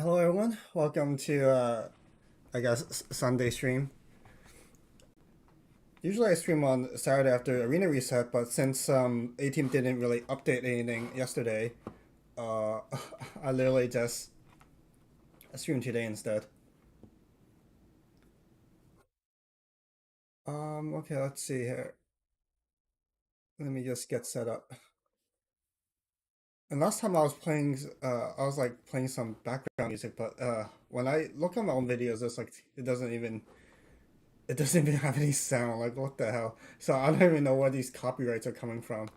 Hello everyone, welcome to I guess Sunday stream. Usually I stream on Saturday after Arena Reset, but since A-Team didn't really update anything yesterday, uh, I literally just streamed today instead. Okay, let's see here. Let me just get set up. And last time I was playing, I was like playing some background music, but when I look at my own videos, it's like it doesn't even have any sound. Like what the hell? So I don't even know where these copyrights are coming from.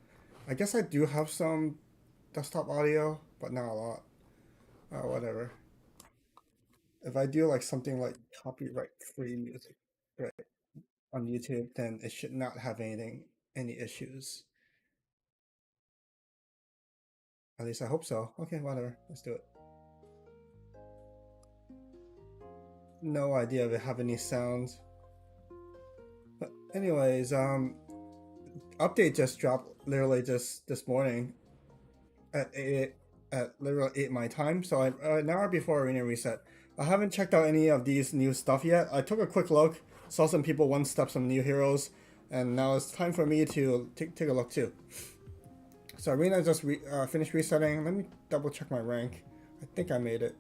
I guess I do have some desktop audio, but not a lot. Whatever. If I do like something like copyright free music, right, on YouTube, then it should not have any issues. At least I hope so. Okay, whatever. Let's do it. No idea if it have any sounds. But anyways, update just dropped literally just this morning at 8 at literally 8 my time. So I'm an hour before Arena Reset. I haven't checked out any of these new stuff yet. I took a quick look, saw some people one step some new heroes, and now it's time for me to take a look too. So Arena just finished resetting. Let me double check my rank. I think I made it.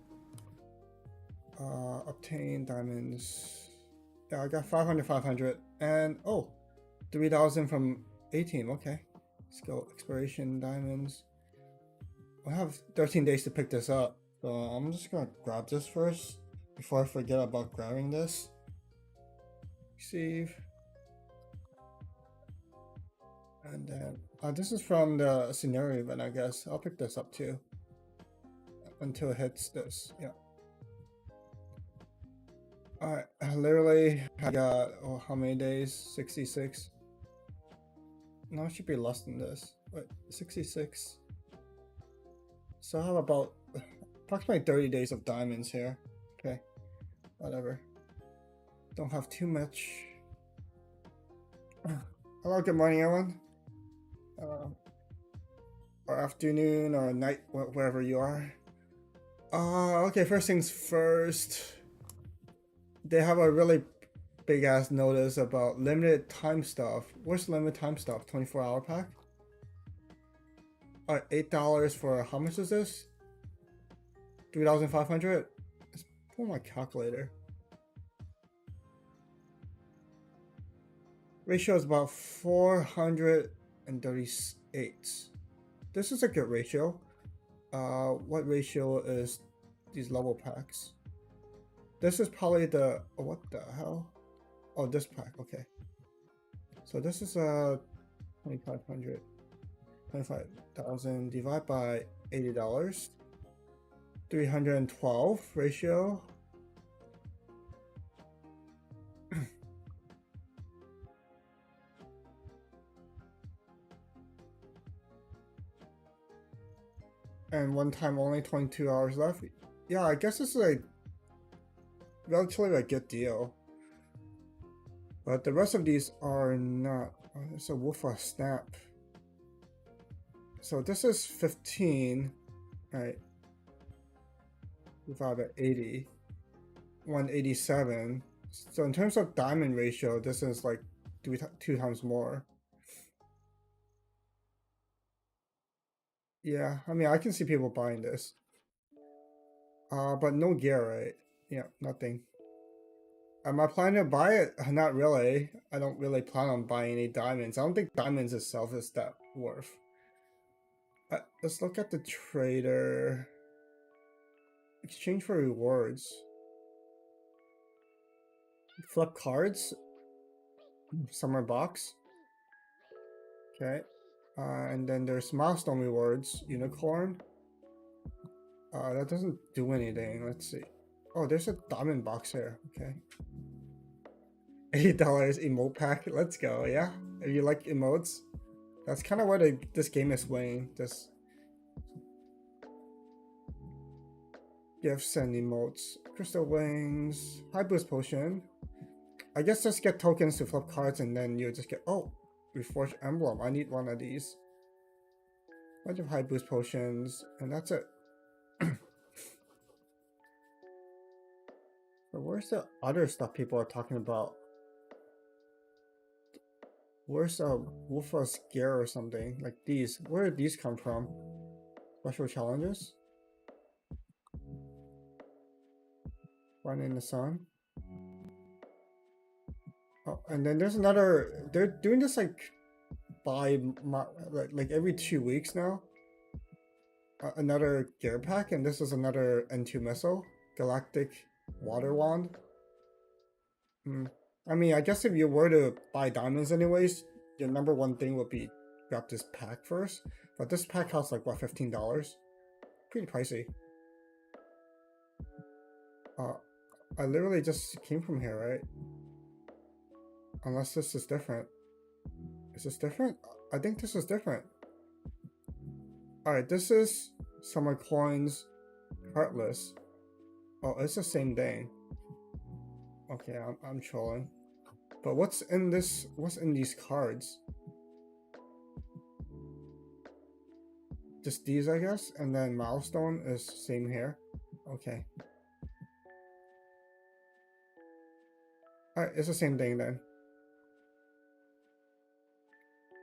Obtain diamonds. Yeah, I got 500, 500, and oh, 3,000 from A-Team. Okay, let's go. Exploration diamonds. I have 13 days to pick this up, so I'm just gonna grab this first before I forget about grabbing this. Receive. And then this is from the scenario event, I guess. I'll pick this up too until it hits this. Yeah. Alright, I got how many days? 66. No, it should be less than this. Wait, 66. So I have about approximately 30 days of diamonds here. Okay, whatever. Don't have too much. Hello, good morning, everyone. Or afternoon or night, wherever you are. Okay, first things first. They have a really big ass notice about limited time stuff. What's limited time stuff? 24-hour pack? Alright, $8 for how much is this? 3,500? Let's pull my calculator. Ratio is about 438. This is a good ratio. What ratio is these level packs? This is probably the what the hell? Oh, this pack. Okay. So this is 2,500, 25,000 divided by $80. 312 ratio. And one time only, 22 hours left. Yeah, I guess this is a relatively a good deal. But the rest of these are not. Oh, there's a Wolf of Snap. So this is 15, right? Divided by 80. 187. So in terms of diamond ratio, this is like two times more. Yeah, I mean, I can see people buying this. But no gear, right? Yeah, nothing. Am I planning to buy it? Not really. I don't really plan on buying any diamonds. I don't think diamonds itself is that worth. Let's look at the trader. Exchange for rewards. Flip cards. Summer box. Okay. And then there's milestone rewards. Unicorn. That doesn't do anything. Let's see. Oh, there's a diamond box here. Okay. $8 emote pack. Let's go. Yeah. If you like emotes, that's kind of where this game is swinging. This gifts and emotes. Crystal wings. High boost potion. I guess just get tokens to flip cards and then you just get reforged emblem. I need one of these. Bunch of high boost potions, and that's it. But where's the other stuff people are talking about? Where's Wolf's gear or something? Like these. Where did these come from? Special challenges? Run in the sun. Oh, and then there's another. They're doing this like like every 2 weeks now. Another gear pack, and this is another N2 missile, Galactic Water Wand. I mean, I guess if you were to buy diamonds anyways, your number one thing would be grab this pack first. But this pack costs like what, $15? Pretty pricey. I literally just came from here, right? Unless this is different. Is this different? I think this is different. Alright, this is Summer Coins Heartless. Oh, it's the same thing. Okay, I'm trolling. But what's in this? What's in these cards? Just these, I guess, and then milestone is same here. Okay. Alright, it's the same thing then.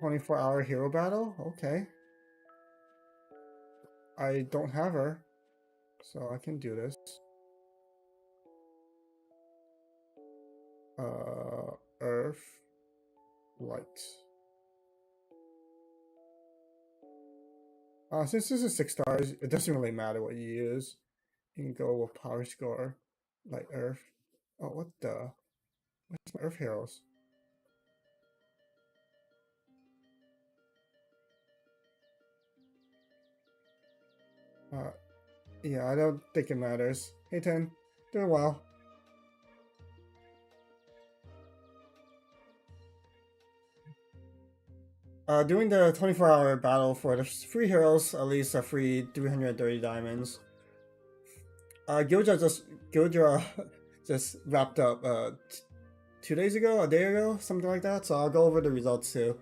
24-hour hero battle? Okay. I don't have her, so I can do this. Earth, light. Since this is 6 stars, it doesn't really matter what you use. You can go with power score, like Earth. Oh, what the? Where's my Earth heroes? Yeah, I don't think it matters. Hey, 10, doing well. Doing the 24-hour battle for the free heroes, at least a free 330 diamonds. Gildra just wrapped up 2 days ago, a day ago, something like that. So I'll go over the results too.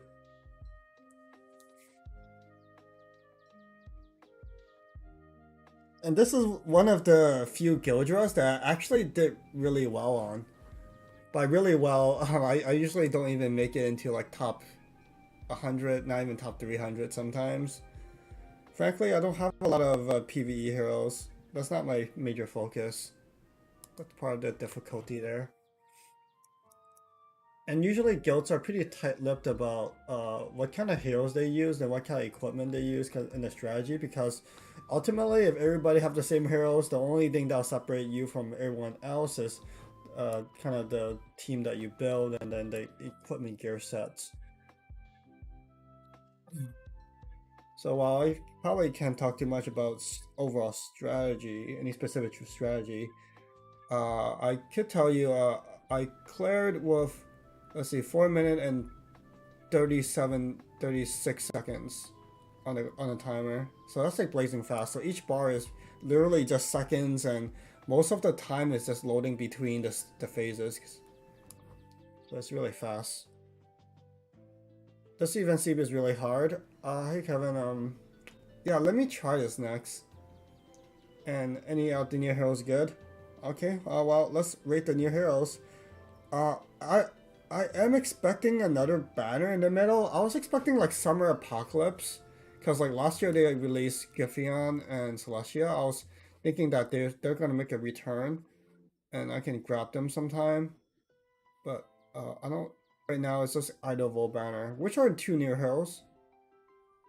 And this is one of the few Gildras that I actually did really well on. By really well, I usually don't even make it into like top 100, not even top 300 sometimes. Frankly, I don't have a lot of PvE heroes. That's not my major focus. That's part of the difficulty there. And usually guilds are pretty tight-lipped about what kind of heroes they use and what kind of equipment they use in the strategy, because ultimately if everybody have the same heroes, the only thing that'll separate you from everyone else is kind of the team that you build and then the equipment gear sets. So while I probably can't talk too much about overall strategy, any specific strategy, I could tell you I cleared with, let's see, 4 minutes and 36 seconds on the timer. So that's like blazing fast. So each bar is literally just seconds, and most of the time is just loading between the phases. So it's really fast. This event seep is really hard. Hey Kevin, yeah, let me try this next. And any out the new heroes good? Okay, well, let's rate the new heroes. I am expecting another banner in the middle. I was expecting like Summer Apocalypse, because like last year they released Giphion and Celestia. I was thinking that they're gonna make a return, and I can grab them sometime. But I don't. Right now it's just Idavolls banner, which are 2 new heroes.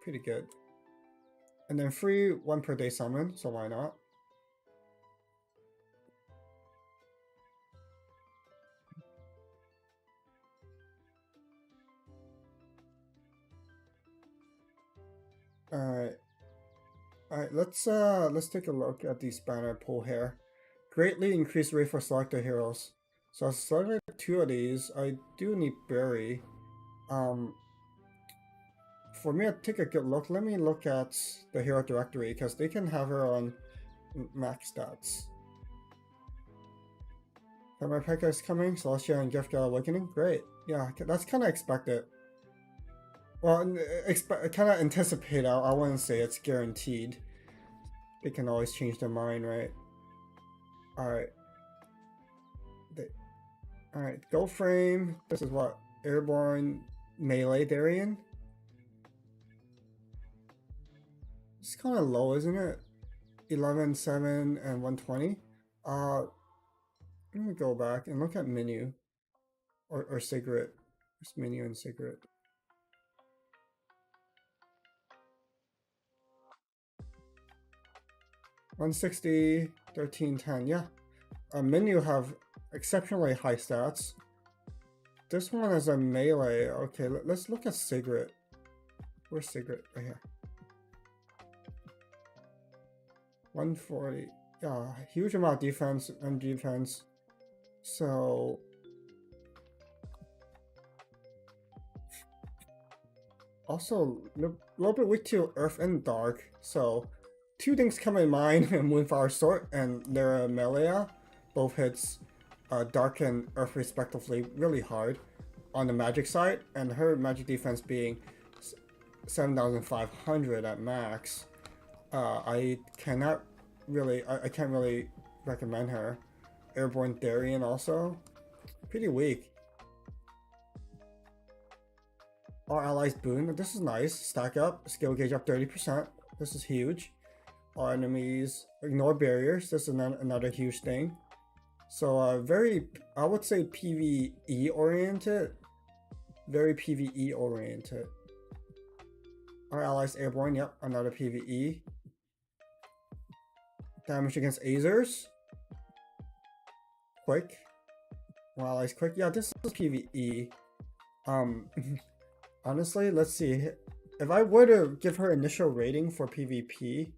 Pretty good. And then free 1 per day summon, so why not? Alright. Alright, let's take a look at these banner pull here. Greatly increased rate for selected heroes. So I selected 2 of these. I do need Berry. For me to take a good look, let me look at the hero directory, because they can have her on max stats. Summer Pekka is coming, Celestia and Gift God Awakening. Great. Yeah, that's kind of expected. Well, kind of anticipate. I wouldn't say it's guaranteed. They can always change their mind, right? Alright. Alright, go frame. This is what? Airborne melee Darien? It's kind of low, isn't it? 11, 7, and 120. Uh, Let me go back and look at menu or cigarette. It's menu and cigarette. 160, 1310. Yeah. Menu have exceptionally high stats. This one is a melee. Okay, let's look at cigarette. Where's cigarette? Right here. 140. Yeah, huge amount of defense and defense. So also a little bit weak to Earth and Dark. So two things come in mind: Moonfire Sword and their melee. Both hits Dark and Earth respectively really hard on the magic side, and her magic defense being 7,500 at max. I can't really recommend her. Airborne Darien also pretty weak. Our allies boon. This is nice. Stack up. Skill gauge up 30%. This is huge. Our enemies ignore barriers. This is another huge thing. So very, I would say PvE oriented. Very PvE oriented. Our allies airborne. Yep, another PvE. Damage against Azers. Quick. Our allies quick. Yeah, this is PvE. Honestly, let's see. If I were to give her initial rating for PvP,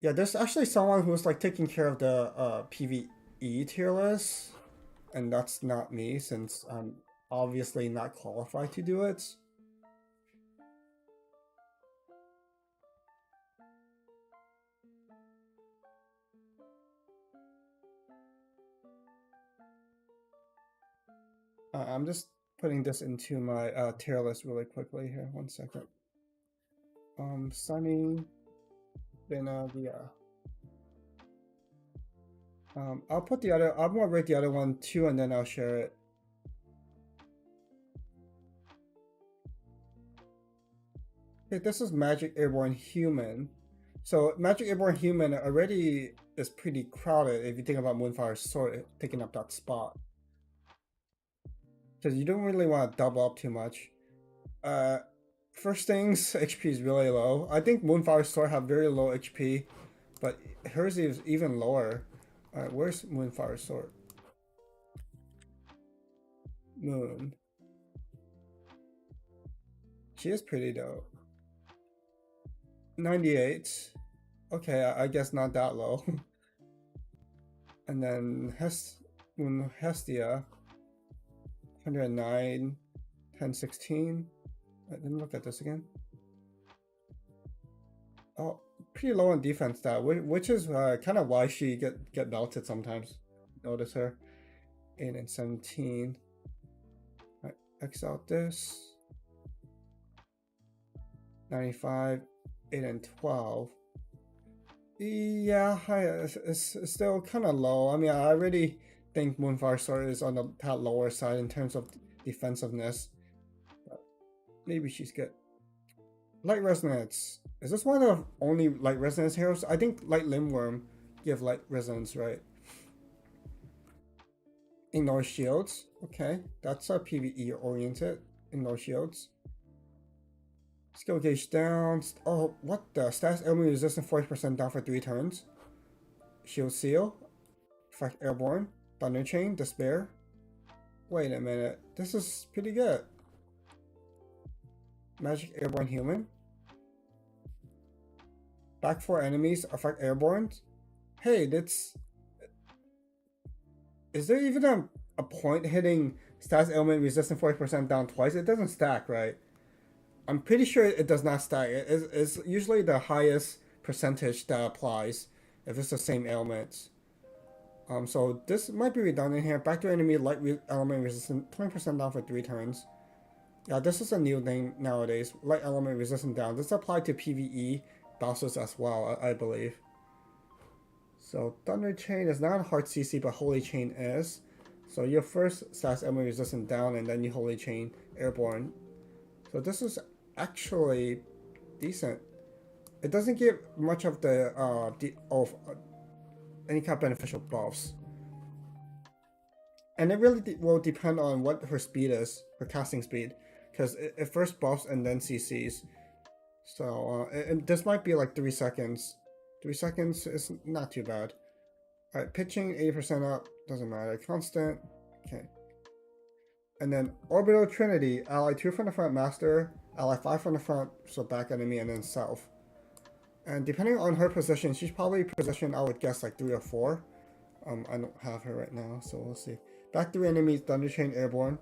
yeah, there's actually someone who's like taking care of the PvE tier list, and that's not me since I'm obviously not qualified to do it. I'm just putting this into my tier list really quickly here. 1 second. Sunny, Benavia. I'll put the other. I'm gonna rate the other one too, and then I'll share it. Okay, this is Magic Airborne Human. So Magic Airborne Human already is pretty crowded if you think about Moonfire Sword taking up that spot. Because you don't really want to double up too much. First things, HP is really low. I think Moonfire Sword have very low HP, but hers is even lower. Alright, where's Moonfire Sword? Moon. She is pretty though. 98. Okay, I guess not that low. And then Hestia. 109, 1016. Let me look at this again. Oh, pretty low on defense stat, which is kind of why she get belted sometimes. Notice her. 8 and 17. Right, X out this. 95, 8 and 12. Yeah, it's still kind of low. I mean, I already think Moonfire Sword is on that lower side in terms of defensiveness. But maybe she's good. Light Resonance. Is this one of the only Light Resonance heroes? I think Light Limworm give Light Resonance, right? Ignore Shields. Okay, that's a PvE oriented. Ignore Shields. Skill gauge down. Oh, what the? Status enemy resistance 40% down for 3 turns. Shield Seal. Effect Airborne. Thunder Chain. Despair. Wait a minute. This is pretty good. Magic Airborne Human. Back 4 enemies. Effect Airborne. Hey, that's... Is there even a point hitting status element resistant 40% down twice? It doesn't stack, right? I'm pretty sure it does not stack. It's usually the highest percentage that applies if it's the same elements. So this might be redundant here. Back to enemy light element resistant 20% down for 3 turns. Yeah, this is a new thing nowadays. Light element resistant down. This applies to PvE bosses as well, I believe. So Thunder Chain is not a hard CC, but Holy Chain is. So your first status enemy resistant down, and then you Holy Chain Airborne. So this is actually decent. It doesn't give much of the any kind of beneficial buffs, and it really will depend on what her speed is, her casting speed, because it first buffs and then CCs. So this might be like 3 seconds. 3 seconds is not too bad. All right, pitching 80% up, doesn't matter. Constant, okay. And then Orbital Trinity, ally 2 from the front, master, ally 5 from the front, so back enemy, and then south. And depending on her position, she's probably positioned, I would guess, like 3 or 4. I don't have her right now, so we'll see. Back 3 enemies, Thunder Chain Airborne.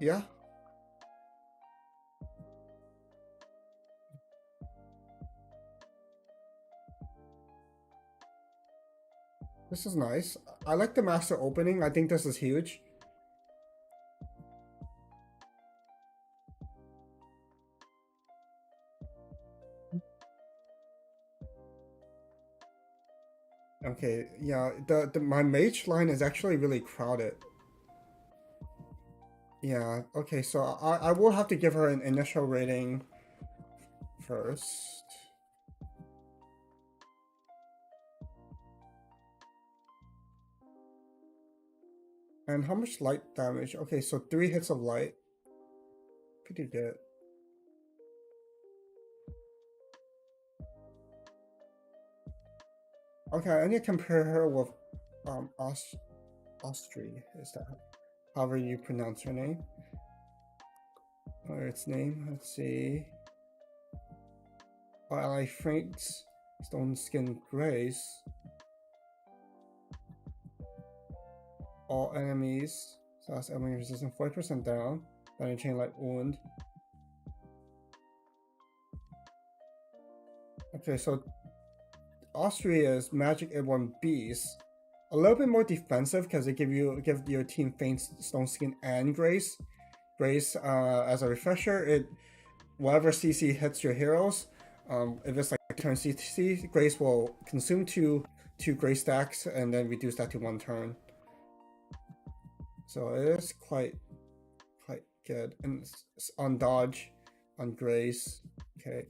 Yeah. This is nice. I like the master opening. I think this is huge. Okay, yeah, my mage line is actually really crowded. Yeah, okay, so I will have to give her an initial rating first. And how much light damage? Okay, so 3 hits of light. Pretty good. Okay, I need to compare her with Austri. Is that however you pronounce her name? Or its name? Let's see. Ally Frank's Stone Skin Grace. All enemies. So that's enemy resistance 40% down. Then chain light wound. Okay, so Austria's Magic Airborne Beast. A little bit more defensive because they give your team Faint Stone Skin and Grace. Grace, as a refresher, whatever CC hits your heroes, if it's like turn CC, Grace will consume two Grace stacks and then reduce that to 1 turn. So it is quite good. And it's on dodge, on Grace. Okay.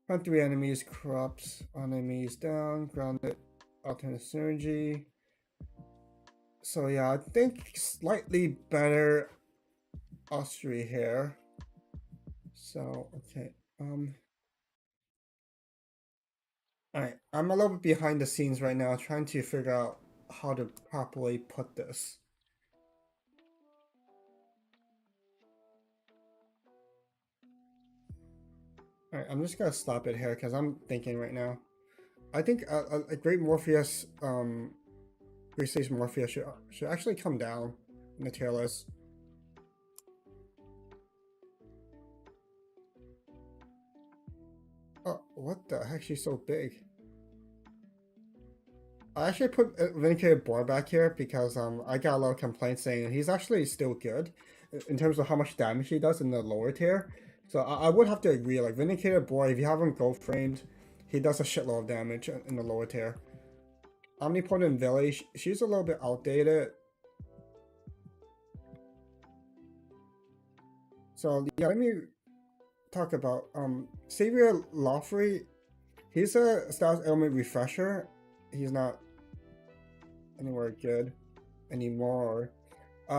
Front 3 enemies, corrupts, enemies down, grounded, alternate synergy. So yeah, I think slightly better Austria here. So okay, alright, I'm a little bit behind the scenes right now, trying to figure out how to properly put this. Alright, I'm just gonna stop it here because I'm thinking right now. I think a great Morpheus, Great Stage Morpheus should actually come down in the tier list. Oh, what the heck? She's so big. I actually put Vindicated Boar back here because I got a lot of complaints saying he's actually still good in terms of how much damage he does in the lower tier. So I would have to agree, like Vindicated Boar, if you have him gold framed, he does a shitload of damage in the lower tier. Omnipotent Village, she's a little bit outdated. So yeah, let me talk about Savior Lawfrey. He's a status element refresher. He's not anywhere good anymore.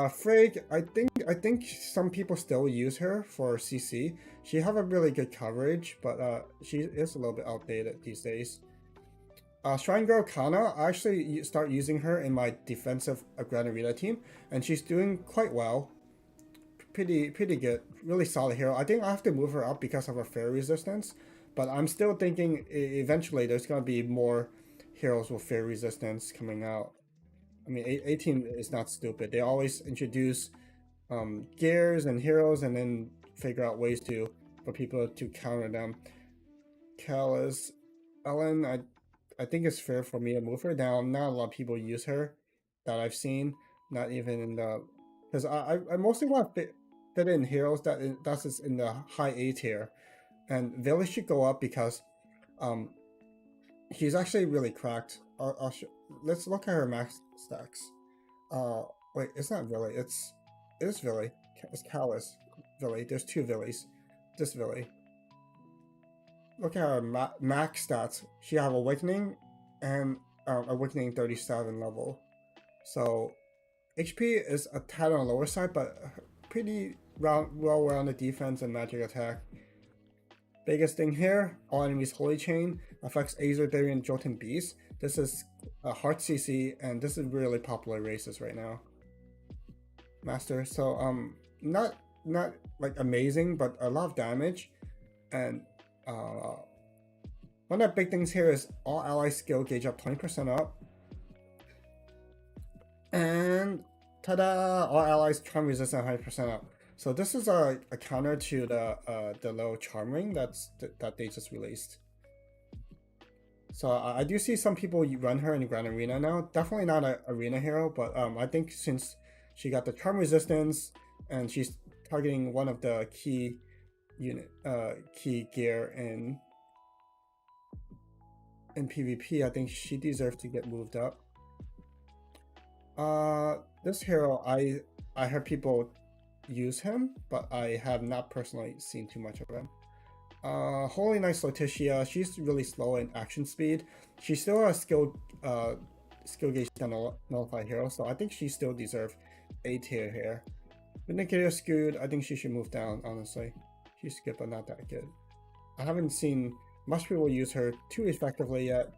Frigg, I think some people still use her for CC. She have a really good coverage, but she is a little bit outdated these days. Shrine Girl Kana, I actually start using her in my defensive Granarita team, and she's doing quite well. Pretty good, really solid hero. I think I have to move her up because of her fairy resistance, but I'm still thinking eventually there's gonna be more heroes with fairy resistance coming out. I mean, A-Team is not stupid. They always introduce gears and heroes and then figure out ways for people to counter them. Callus, Ellen, I think it's fair for me to move her down. Not a lot of people use her that I've seen. Not even in the because I mostly want fit in heroes that's is in the high A tier, and Village should go up because um she's actually really cracked. Let's look at her max stacks. Wait, it's not Villy. It's Villy. It's Callus Villy. There's two Villys. This Villy. Look at her max stats. She have Awakening and Awakening 37 level. So HP is a tad on the lower side, but pretty well-rounded defense and magic attack. Biggest thing here, all enemies Holy Chain affects Azer, Therian, Jotun Beast. This is a hard CC, and this is really popular races right now. Master, so not like amazing, but a lot of damage, and one of the big things here is all allies skill gauge up 20% up, and ta-da! All allies charm resistance 100% up. So this is a counter to the low charm ring that they just released. So I do see some people run her in Grand Arena now. Definitely not an arena hero, but I think since she got the charm resistance and she's targeting one of the key gear in PvP, I think she deserves to get moved up. This hero, I heard people use him, but I have not personally seen too much of him. Holy Knight Letitia, she's really slow in action speed. She still has skill gauge nullified hero, so I think she still deserves A tier here. Vindicator Scoot, I think she should move down, honestly. She's good, but not that good. I haven't seen much people use her too effectively yet.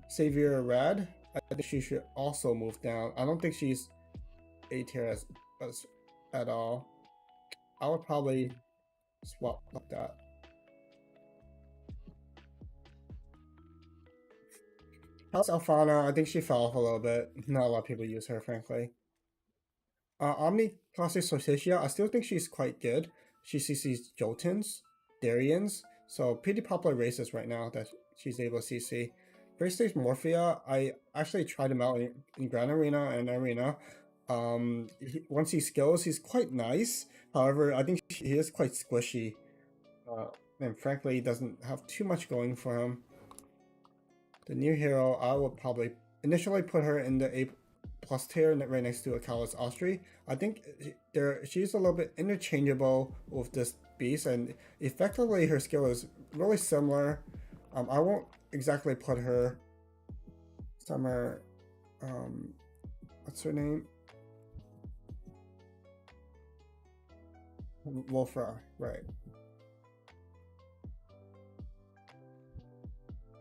Savior Rad, I think she should also move down. I don't think she's A tier at all. I would probably swap like that. House Alfana, I think she fell off a little bit. Not a lot of people use her, frankly. Omni Classic Sortitia, I still think she's quite good. She CCs Jotuns, Darians, so pretty popular races right now that she's able to CC. Great Stage Morphia, I actually tried him out in Grand Arena and Arena. Once he skills, he's quite nice. However, I think he is quite squishy. And frankly, he doesn't have too much going for him. The new hero, I would probably initially put her in the A+ tier right next to Akalis Austri. I think she's a little bit interchangeable with this beast, and effectively her skill is really similar. I won't exactly put her somewhere. What's her name? Wolfra, right.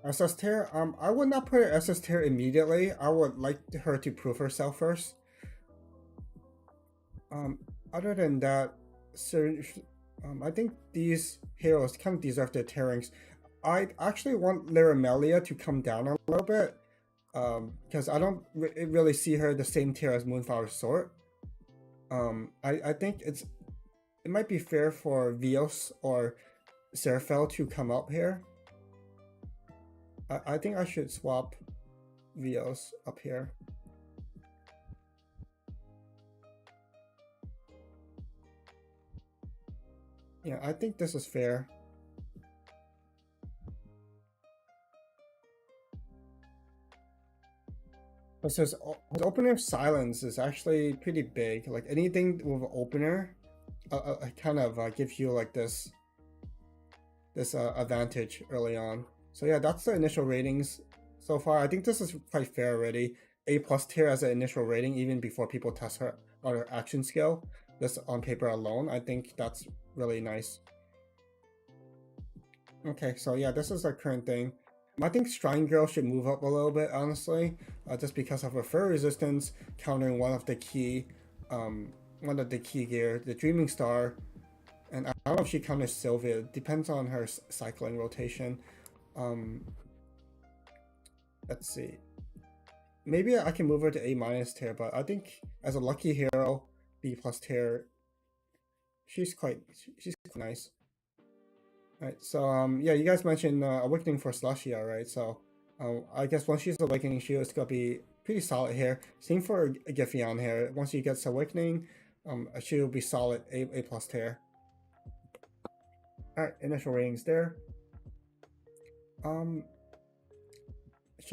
SS tier, I would not put her SS tier immediately. I would like her to prove herself first. Other than that, I think these heroes kind of deserve their tierings. I actually want Lyramelia to come down a little bit, because I don't really see her the same tier as Moonflower Sword. I think it might be fair for Vios or Seraphel to come up here. I think I should swap Vios up here. Yeah, I think this is fair. But his opener of silence is actually pretty big. Like anything with an opener, kind of gives you like this advantage early on. So yeah, that's the initial ratings so far. I think this is quite fair already. A+ tier as an initial rating, even before people test her on her action skill. This on paper alone, I think that's really nice. Okay, so yeah, this is our current thing. I think Shrine Girl should move up a little bit, honestly, just because of her fur resistance, countering one of the key gear, the Dreaming Star, and I don't know if she counters Sylvia. It depends on her cycling rotation. Let's see. Maybe I can move her to A- tier, but I think as a lucky hero, B+ tier, she's quite nice. Right, so yeah, you guys mentioned Awakening for Celestia, right? So I guess once she's Awakening, she is gonna be pretty solid here. Same for Giphion here. Once she gets Awakening, she will be solid A plus tier. All right, initial ratings there. Should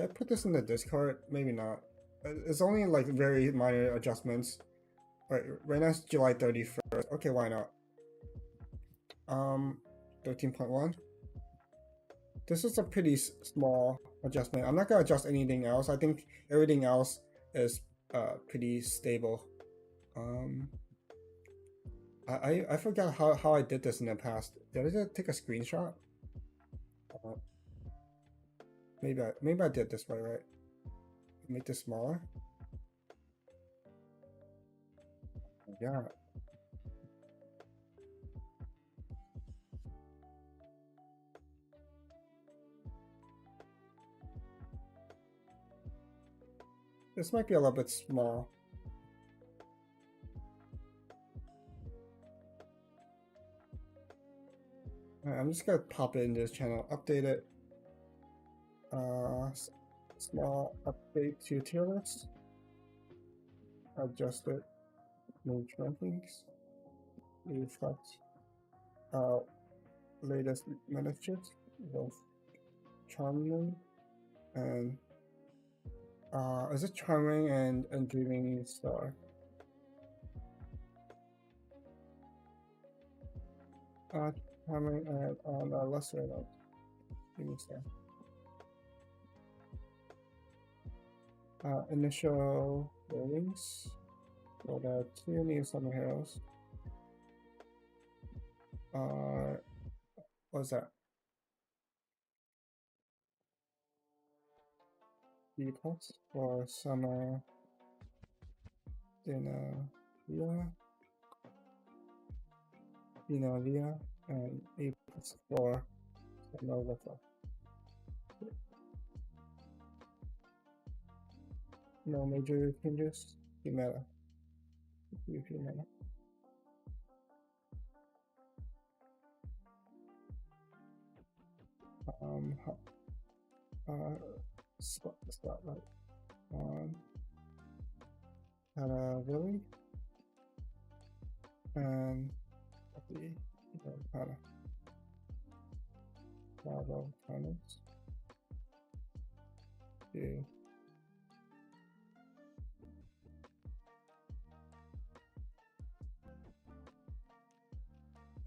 I put this in the Discord? Maybe not. It's only like very minor adjustments. Right now it's July 31st. Okay, why not? 13.1. This is a pretty small adjustment. I'm not gonna adjust anything else. I think everything else is pretty stable. I forgot how I did this in the past. Did I just take a screenshot? Maybe I did this way, right? Make this smaller. Yeah. This might be a little bit small. I'm just gonna pop it in this channel, update it. Small update to tier list. Adjust it. Move rankings. Reflect. Latest messages. Both charming and is it charming and dreaming star? Charming and on a lesser note. Dreaming star. Initial ratings for the 2 new summer heroes. What's that? B plus for summer Dinavia, and A plus for summer Little. No major changes. Meta. Meta. Spotlight on Valkyrie and the Bravo comments.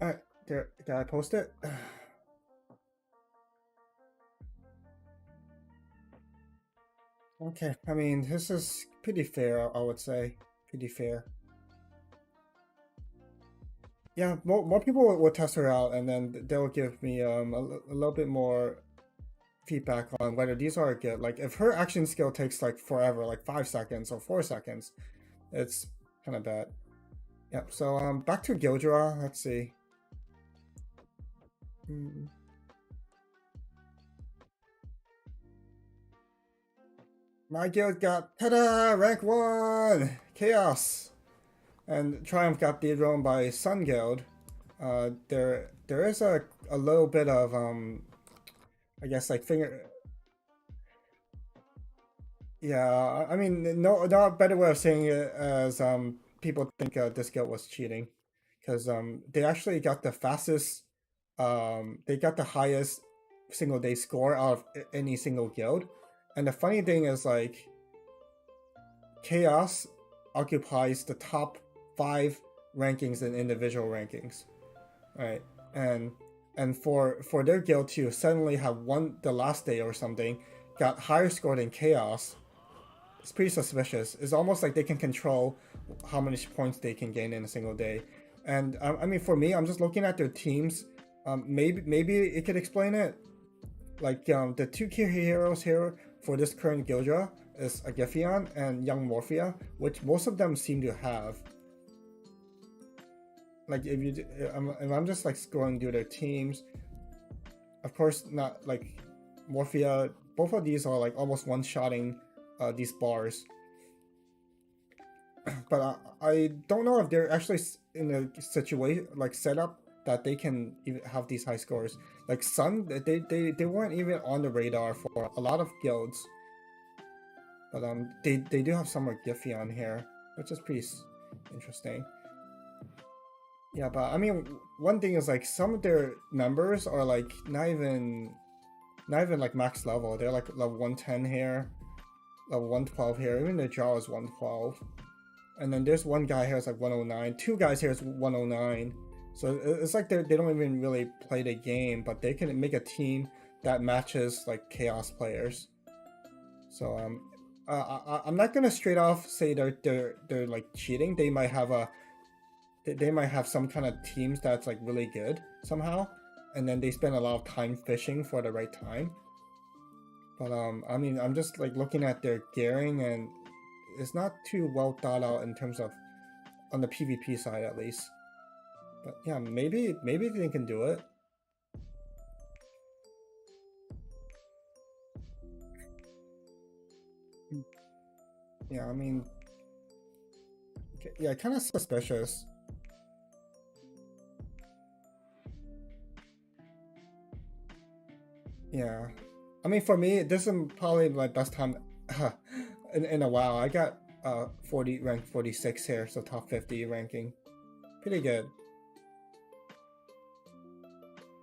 Alright, did I post it? Okay, I mean, this is pretty fair, I would say. Pretty fair. Yeah, more people will test her out, and then they'll give me a little bit more feedback on whether these are good. Like, if her action skill takes like forever, like 5 seconds or 4 seconds, it's kind of bad. Yep, so back to Gildra, let's see. My guild got, ta-da, rank 1! Chaos! And Triumph got dethroned by Sun Guild. There is a little bit of, I guess, like, Yeah, I mean, no better way of saying it as, people think this guild was cheating. Because, they actually got the fastest, they got the highest single day score out of any single guild. And the funny thing is, like, Chaos occupies the top 5 rankings in individual rankings, right? And for their guild to suddenly have won the last day or something, got higher score than Chaos, it's pretty suspicious. It's almost like they can control how many points they can gain in a single day. And I mean, for me, I'm just looking at their teams. Maybe it could explain it. Like, the 2 key heroes here for this current Gildra is Agathion and Young Morphia, which most of them seem to have. Like, if I'm just like scrolling through their teams, of course not like Morphia. Both of these are like almost one-shotting these bars. But I don't know if they're actually in a situation like setup that they can even have these high scores. Like Sun, they weren't even on the radar for a lot of guilds. But they do have some Giphy on here, which is pretty interesting. Yeah, but I mean, one thing is like some of their members are like not even like max level. They're like level 110 here, level 112 here. Even their jaw is 112. And then there's one guy here is like 109. Two guys here is 109. So it's like they don't even really play the game, but they can make a team that matches like chaos players. So I'm not gonna straight off say they're like cheating. They might have some kind of teams that's like really good somehow, and then they spend a lot of time fishing for the right time. But I mean, I'm just like looking at their gearing, and it's not too well thought out in terms of on the PvP side at least. But yeah, maybe they can do it. Yeah, I mean, yeah, kind of suspicious. Yeah, I mean, for me, this is probably my best time in a while. I got 40 ranked 46 here, so top 50 ranking, pretty good.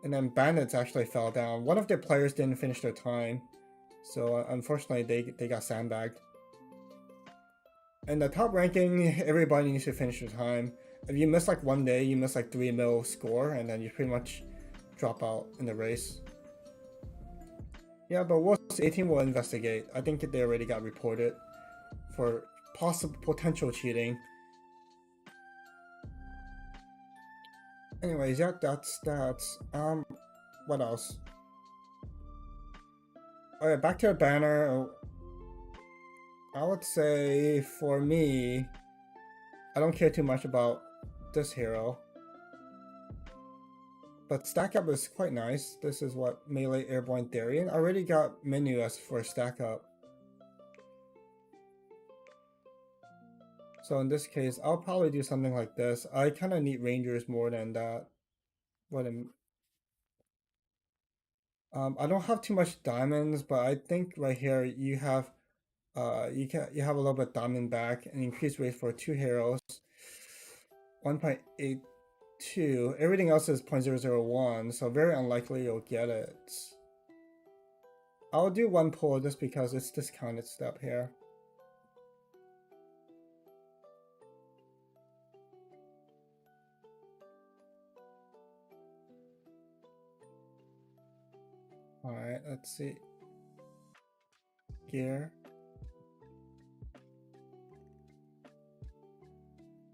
And then Bandits actually fell down. One of their players didn't finish their time, so unfortunately they got sandbagged. And the top ranking, everybody needs to finish their time. If you miss like one day, you miss like 3 mil score, and then you pretty much drop out in the race. Yeah, but Wolves 18 will investigate. I think they already got reported for possible potential cheating. Anyways, yeah, that's that. What else? All right, back to the banner. I would say for me, I don't care too much about this hero. But stack up is quite nice. This is what melee airborne Therian. I already got menu as for stack up. So in this case, I'll probably do something like this. I kind of need rangers more than that. What am I don't have too much diamonds, but I think right here you have you have a little bit diamond back and increased rate for 2 heroes. 1.82. Everything else is 0.001, so very unlikely you'll get it. I'll do one pull just because it's discounted step here. Alright, let's see. Gear.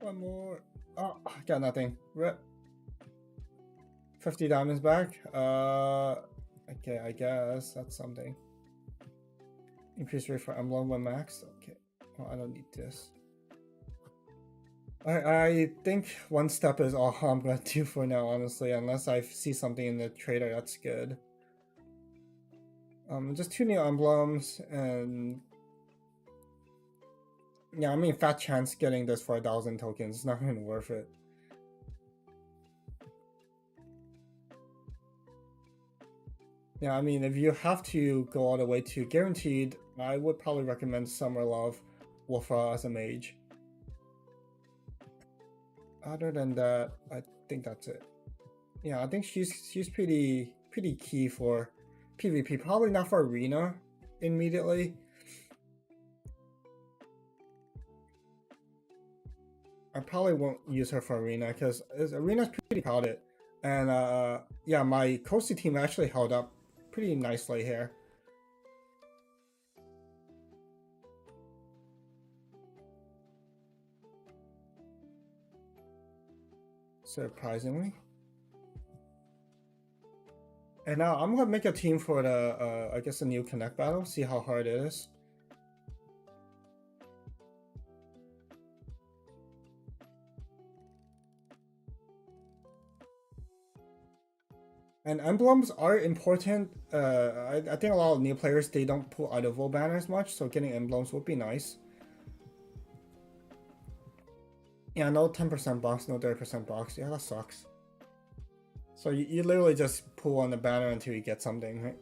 One more. Oh, got nothing. Rip. 50 diamonds back. Okay, I guess that's something. Increase rate for emblem when max. Okay. Oh, I don't need this. I think one step is all I'm gonna do for now, honestly, unless I see something in the trader that's good. Just 2 new emblems, and yeah, I mean, fat chance getting this for 1,000 tokens. It's not even worth it. Yeah, I mean, if you have to go all the way to guaranteed, I would probably recommend Summer Love Wolfra as a mage. Other than that, I think that's it. Yeah, I think she's pretty key for PvP. Probably not for arena immediately. I probably won't use her for arena because arena's pretty crowded. And yeah, my Coasty team actually held up pretty nicely here. Surprisingly. And now I'm gonna make a team for the I guess the new Connect battle, see how hard it is. And emblems are important. I think a lot of new players, they don't pull Idavolls banners much, so getting emblems would be nice. Yeah, no 10% box, no 30% box. Yeah, that sucks. So you literally just pull on the banner until you get something, right?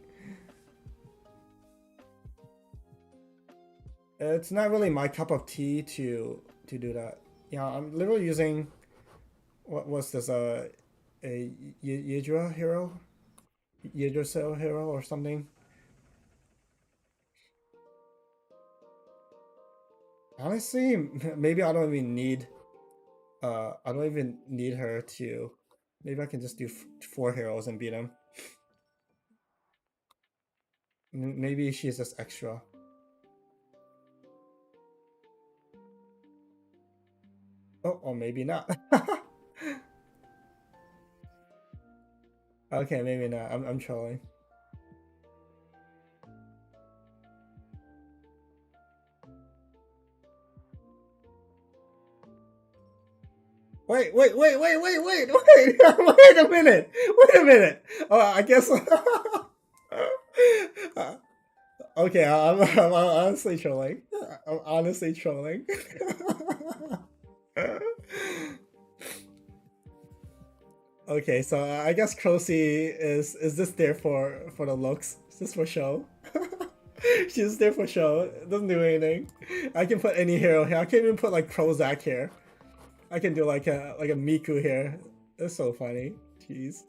It's not really my cup of tea to do that. Yeah, I'm literally using What was this? A Yidra hero, Yggdrasil hero or something? Honestly, maybe I don't even need. I don't even need her to. Maybe I can just do four heroes and beat him. Maybe she's just extra. Oh, or maybe not. Okay, maybe not. I'm trolling. Wait, wait a minute. Wait a minute. Oh, I guess. Okay, I'm honestly trolling. I'm honestly trolling. Okay, so I guess Crossy is just there for the looks. It's just for show. She's just there for show. Doesn't do anything. I can put any hero here. I can even put like Prozac here. I can do like a Miku here. That's so funny. Jeez.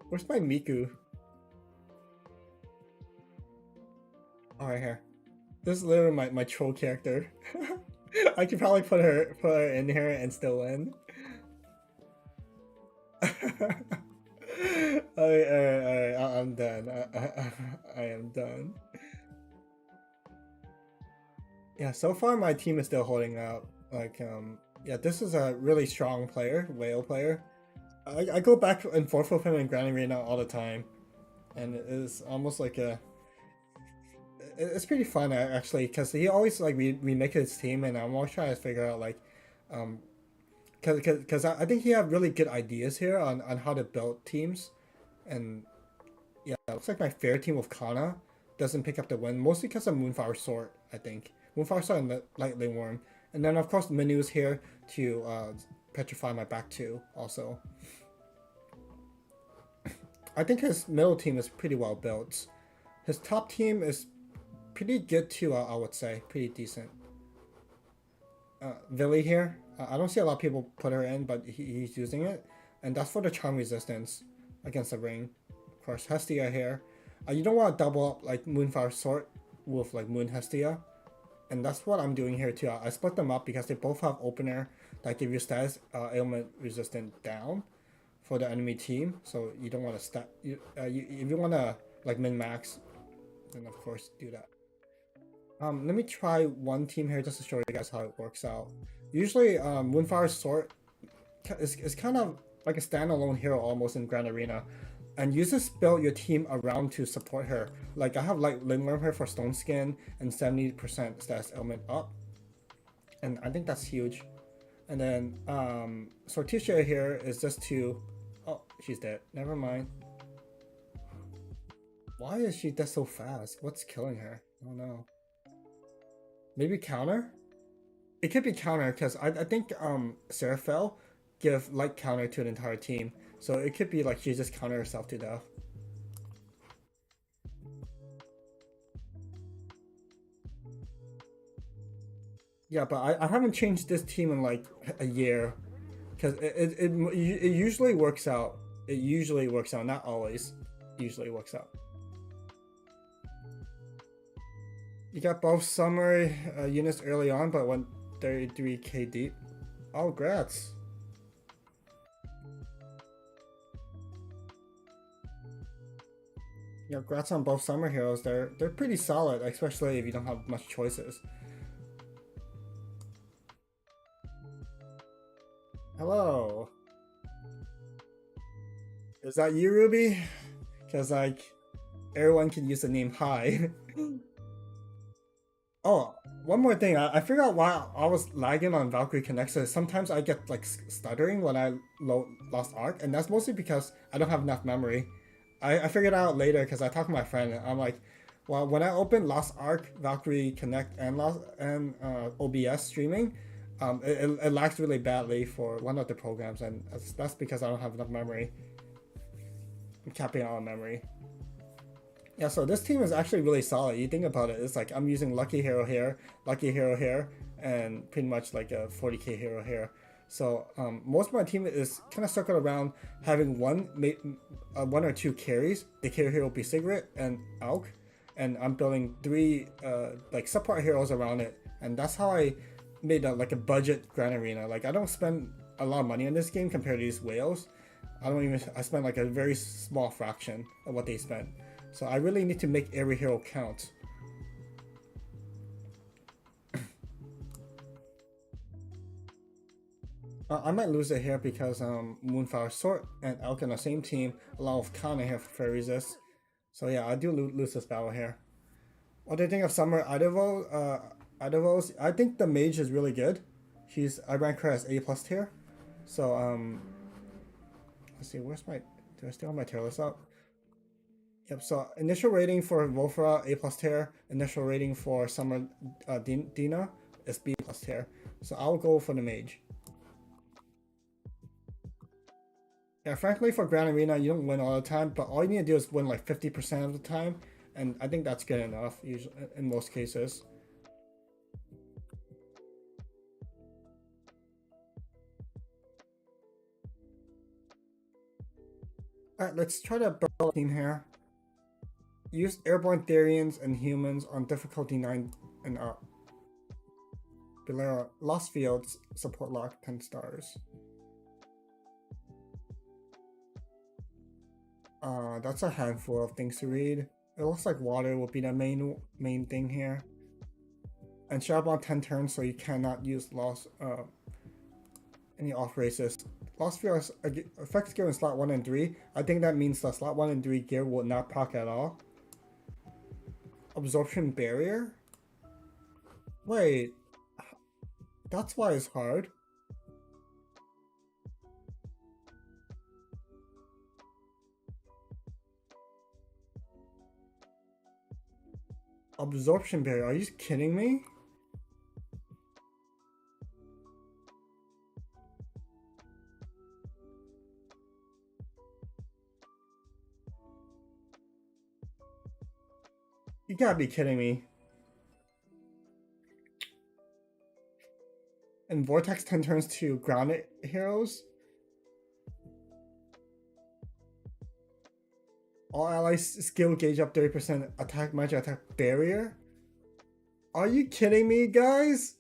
Where's my Miku? Oh, right here. This is literally my troll character. I could probably put her in here and still win. Alright, I'm done. I am done. Yeah, so far my team is still holding out. Like, yeah, this is a really strong player, whale player. I go back and forth with him in Grand Arena all the time, and it is almost like a. It's pretty fun actually, because he always like remake his team, and I'm always trying to figure out like, because I think he have really good ideas here on how to build teams, and yeah, it looks like my fair team with Kana doesn't pick up the win, mostly because of Moonfire Sword, I think. Moonfire Sword and Lightning Worm. And then, of course, Minu's here to petrify my back too, also. I think his middle team is pretty well built. His top team is pretty good too, I would say. Pretty decent. Villy here. I don't see a lot of people put her in, but he's using it. And that's for the charm resistance against the ring. Of course, Hestia here. You don't want to double up like Moonfire Sword with like Moon Hestia. And that's what I'm doing here too. I split them up because they both have opener that give you status ailment resistant down for the enemy team. So you don't want to if you want to like min max, then of course do that. Let me try one team here just to show you guys how it works out. Usually, Moonfire Sword is kind of like a standalone hero almost in Grand Arena, and you just build your team around to support her. Like I have like Lingworm here for Stone Skin and 70% status element up, and I think that's huge. And then Sorticia here is just to, oh, she's dead. Never mind. Why is she dead so fast? What's killing her? I don't know. Maybe counter? It could be counter because I think Seraphel give light counter to an entire team. So it could be like she just counter herself to death. Yeah, but I haven't changed this team in like a year. Because it usually works out. It usually works out, not always. Usually works out. You got both summer units early on, but went 33k deep. Oh, grats. Yeah, grats on both summer heroes. They're pretty solid, especially if you don't have much choices. Hello. Is that you, Ruby? Because like everyone can use the name Hi. Oh, one more thing. I figured out why I was lagging on Valkyrie Connect. So sometimes I get like stuttering when I lost Arc, and that's mostly because I don't have enough memory. I figured out later because I talked to my friend, and I'm like, well, when I open Lost Arc, Valkyrie Connect, and OBS streaming, it lags really badly for one of the programs, and that's because I don't have enough memory. I'm capping out on memory. Yeah, so this team is actually really solid. You think about it, it's like I'm using Lucky Hero here, and pretty much like a 40k hero here. So most of my team is kind of circled around having one or two carries. The carry hero will be Sigrid and Auk, and I'm building three like support heroes around it, and that's how I made like a budget Grand Arena. Like I don't spend a lot of money on this game compared to these whales. I spend like a very small fraction of what they spend. So I really need to make every hero count. I might lose it here because Moonflower Sword and Elk on the same team, along with Kana here for Fairy Resist. So yeah, I do lose this battle here. What do you think of Summer Idavolls? Idavolls? I think the mage is really good. I rank her as A plus tier. So let's see, do I still have my tier list up? Yep. So initial rating for Wolfra A plus tier. Initial rating for Summer Dina is B plus tier. So I'll go for the mage. Yeah, frankly, for Grand Arena, you don't win all the time, but all you need to do is win like 50% of the time, and I think that's good enough, usually, in most cases. Alright, let's try to build a team here. Use airborne Therians and humans on difficulty 9 and up. Below Lost Fields, support lock 10 stars. That's a handful of things to read. It looks like water will be the main thing here. And Shadowbond 10 turns, so you cannot use any off races. Lost Fields effects gear in slot 1 and 3. I think that means the slot 1 and 3 gear will not proc at all. Absorption barrier? Wait, that's why it's hard. Absorption barrier, are you kidding me? You gotta be kidding me. And Vortex 10 turns to grounded heroes? All allies skill gauge up 30%, attack magic attack barrier? Are you kidding me, guys?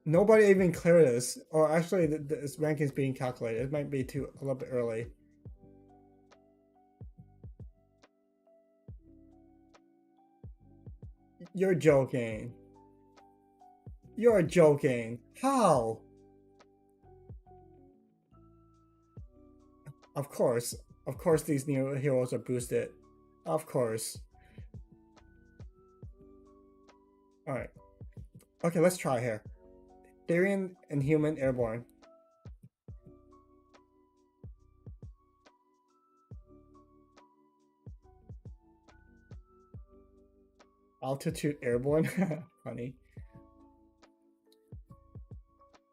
Nobody even cleared this. Or actually, this ranking is being calculated. It might be a little bit early. You're joking. You're joking. How? Of course. Of course these new heroes are boosted. Of course. Alright. Okay, let's try here. Therian and human airborne. Altitude airborne? Funny.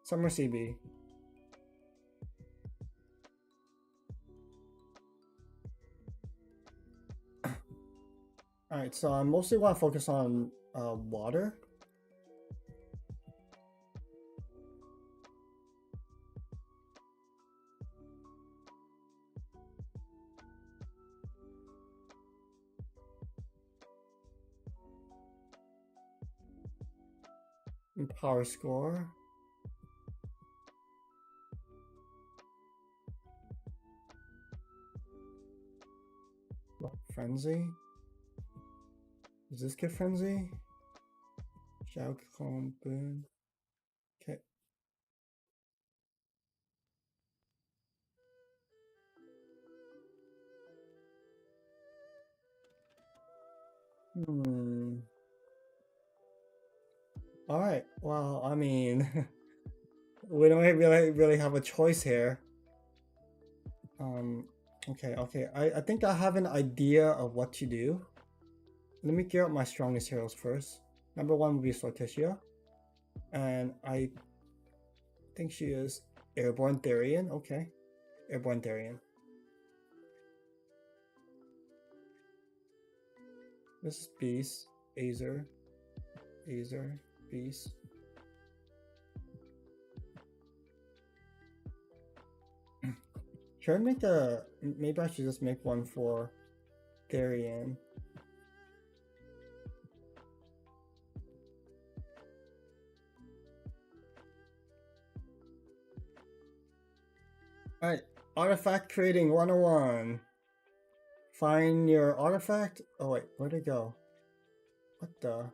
Summer CB. Alright, so I mostly want to focus on water. And power score. What, frenzy? Does this get frenzy? Shadow Clone Boon. Okay. Alright, well, I mean, we don't really have a choice here. Okay. I think I have an idea of what to do. Let me gear up my strongest heroes first. Number 1 would be Sorticia. And I think she is Airborne Therian. Okay. Airborne Therian. This is Beast, Azer. Azer, Beast. Should I make a... Maybe I should just make one for Darien. Alright, artifact creating 101. Find your artifact. Oh wait, where'd it go? What the?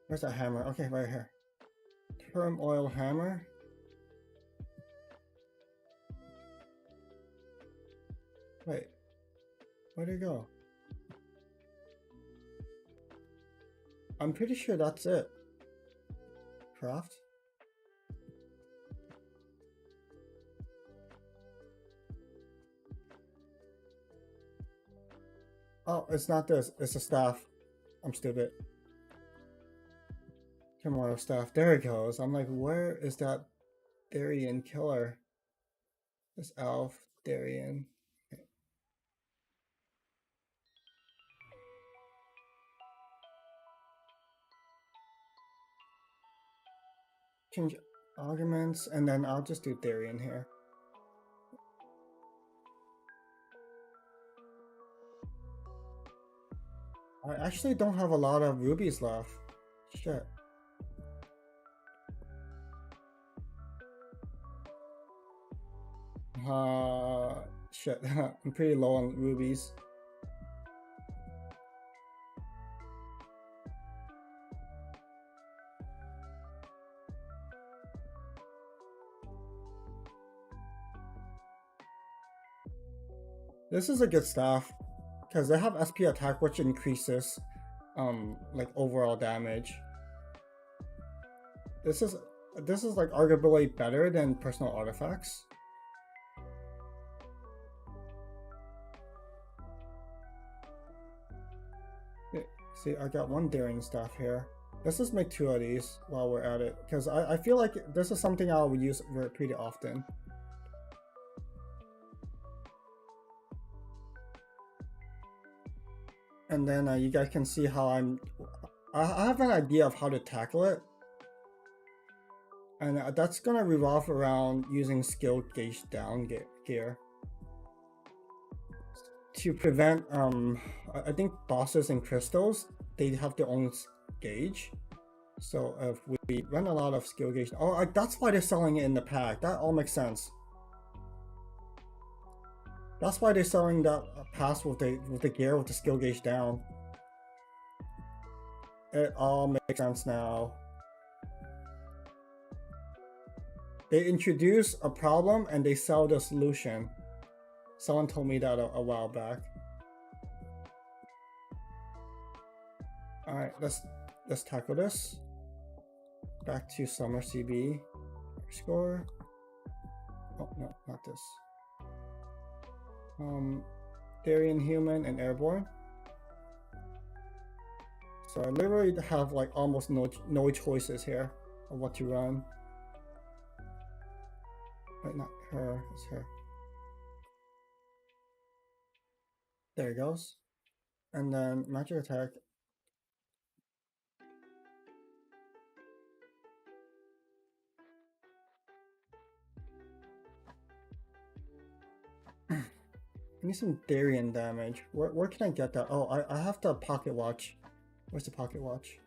Where's that hammer? Okay, right here. Turmoil hammer. Wait, where'd it go? I'm pretty sure that's it. Craft. Oh, it's not this. It's a staff. I'm stupid. Tomorrow staff. There it goes. I'm like, where is that Darien killer? This elf Darien. Okay. Change arguments, and then I'll just do Darien here. I actually don't have a lot of rubies left. Shit. Shit. I'm pretty low on rubies. This is a good staff because they have SP attack, which increases like overall damage. This is like arguably better than personal artifacts. See, I got one daring staff here. Let's just make 2 of these while we're at it, because I feel like this is something I'll use pretty often. And then you guys can see how I have an idea of how to tackle it. And that's gonna revolve around using skill gauge down gear. To prevent, I think bosses and crystals, they have their own gauge. So if we run a lot of skill gauge, oh, that's why they're selling it in the pack. That all makes sense. That's why they're selling that pass with the gear with the skill gauge down. It all makes sense now. They introduce a problem and they sell the solution. Someone told me that a while back. Alright, let's tackle this. Back to Summer CB. Score. Oh no, not this. Darien Human and Airborne. So I literally have like almost no choices here of what to run. Wait, not her, it's her. There it goes. And then magic attack. I need some Darien damage. Where can I get that? Oh, I have the pocket watch. Where's the pocket watch?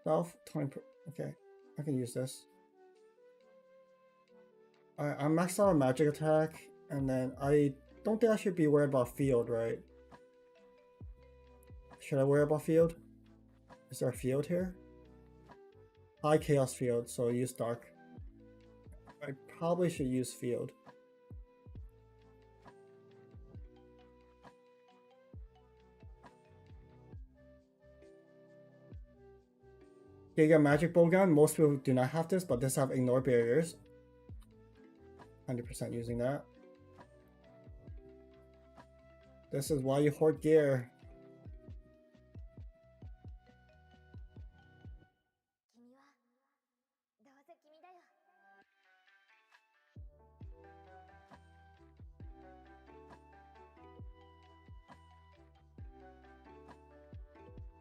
Self 20. Okay, I can use this. I'm maxed out on magic attack, and then I don't think I should be worried about field, right? Should I worry about field? Is there a field here? High chaos field, so use dark. I probably should use field. Giga magic bow gun. Most people do not have this, but this have ignore barriers. 100% using that. This is why you hoard gear.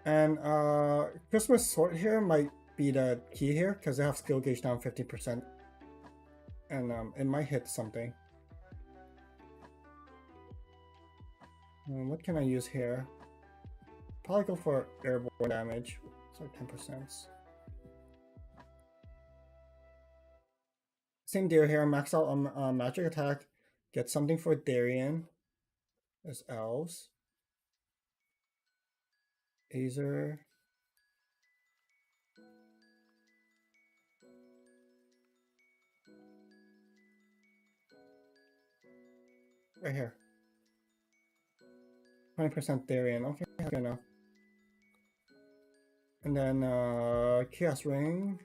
And Christmas Sort here might be the key here because they have skill gauge down 50%. And it might hit something. What can I use here? Probably go for airborne damage. So 10%. Same deal here. Max out on magic attack. Get something for Darien. There's elves. Azer. Right here. 20% Darien. Okay, good enough. And then Chaos Ring.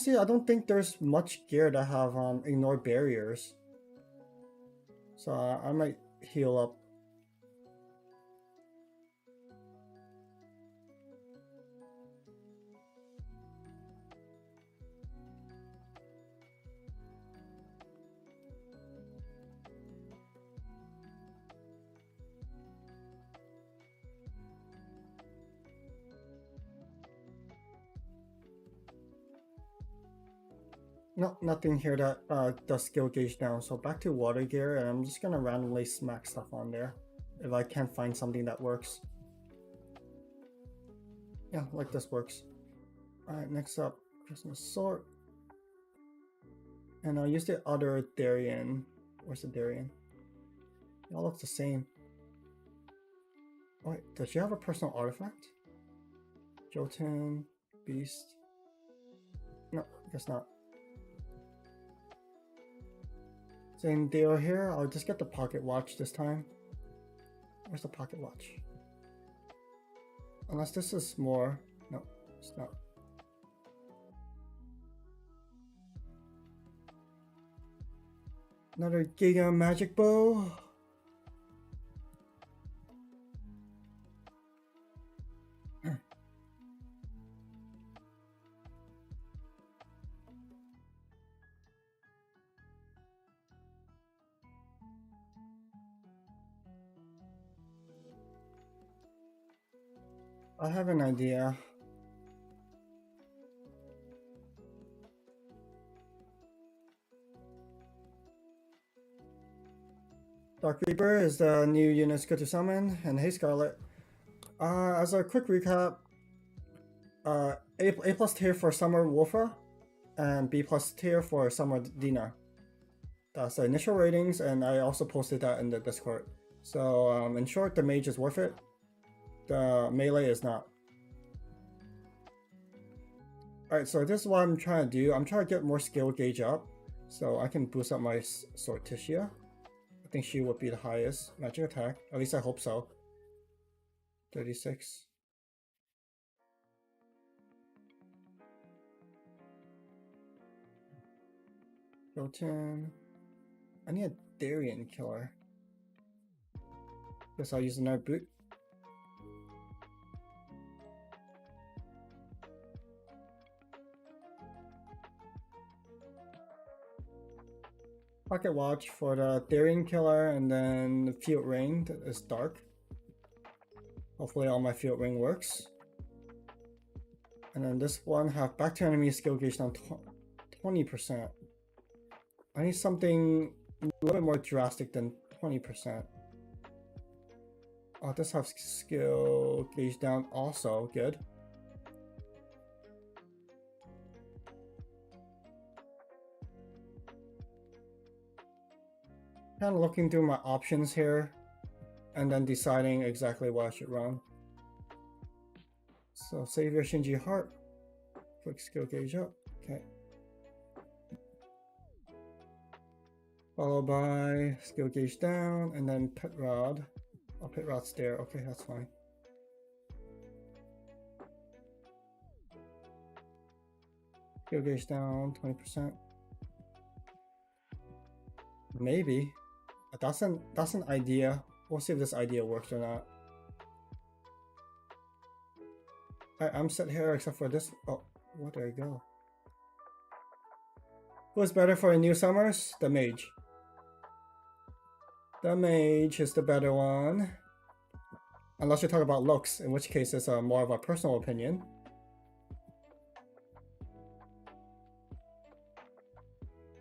I don't think there's much gear that have ignore barriers. So I might heal up. No, nothing here that does skill gauge down. So back to water gear, and I'm just gonna randomly smack stuff on there if I can't find something that works. Yeah, like this works. Alright, next up, Christmas Sort. And I'll use the other Darien. Where's the Darien? They all look the same. Oh, wait, does she have a personal artifact? Jotun, Beast. No, I guess not. Same deal here. I'll just get the pocket watch this time. Where's the pocket watch? Unless this is more. No, it's not. Another Giga Magic Bow. I have an idea. Dark Reaper is the new unit good to summon, and hey Scarlet. As a quick recap, A plus tier for Summer Wolfa, and B plus tier for Summer Dina. That's the initial ratings, and I also posted that in the Discord. So in short, the mage is worth it. The melee is not. Alright, so this is what I'm trying to do. I'm trying to get more skill gauge up, so I can boost up my Sortitia. I think she would be the highest magic attack. At least I hope so. 36. Jotun. I need a Darien killer. Guess I'll use another boot. Pocket watch for the Darien killer, and then the field ring is dark. Hopefully all my field ring works. And then this one have back to enemy skill gauge down 20%. I need something a little bit more drastic than 20%. Oh, this has skill gauge down also, good. Kind of looking through my options here and then deciding exactly what I should run. So Savior Shinji Heart, quick skill gauge up, okay. Followed by skill gauge down, and then Pit Rod. Oh, Pit Rod's there, okay, that's fine. Skill gauge down 20%. Maybe. That's an idea. We'll see if this idea works or not. I'm set here except for this. Oh, where did I go? Who's better for the new summers? The mage. The mage is the better one. Unless you talk about looks, in which case it's more of a personal opinion.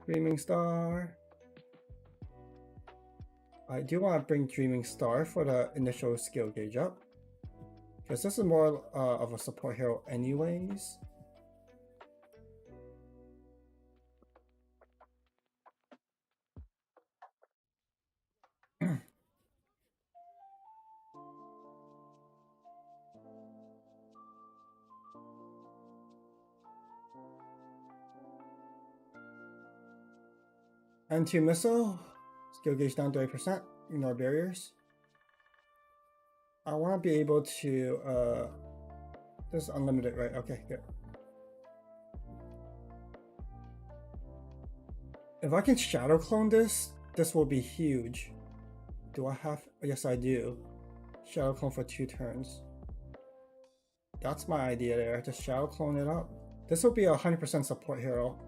Dreaming Star. I do want to bring Dreaming Star for the initial skill gauge up. Because this is more of a support hero anyways. Anti-missile. Skill gauge down 30%. Ignore barriers. I want to be able to... this is unlimited, right? Okay, good. If I can shadow clone this, this will be huge. Do I have... Yes, I do. Shadow clone for 2 turns. That's my idea there. Just shadow clone it up. This will be a 100% support hero.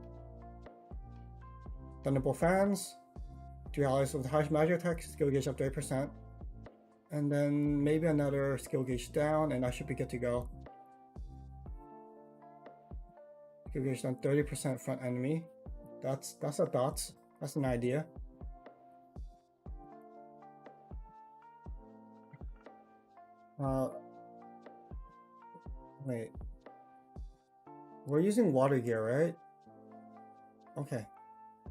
Thunderbolt fans. 3 allies with harsh magic attack. Skill gauge up 30%. And then maybe another skill gauge down, and I should be good to go. Skill gauge down 30% front enemy. That's a thought. That's an idea. Wait. We're using water gear, right? Okay.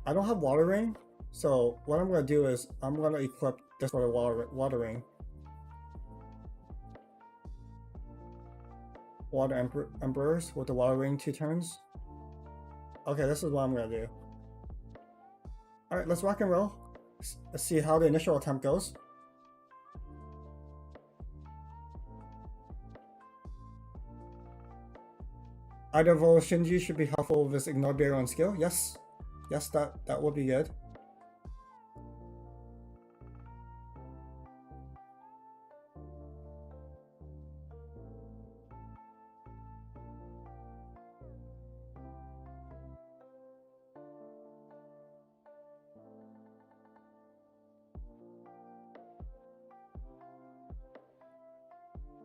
I don't have water ring, so what I'm gonna do is I'm gonna equip this for the water ring. Water Emperors with the water ring 2 turns. Okay, this is what I'm gonna do. Alright, let's rock and roll. Let's see how the initial attempt goes. Idavolls Shinji should be helpful with his ignore barrier on skill. Yes. Yes, that would be good.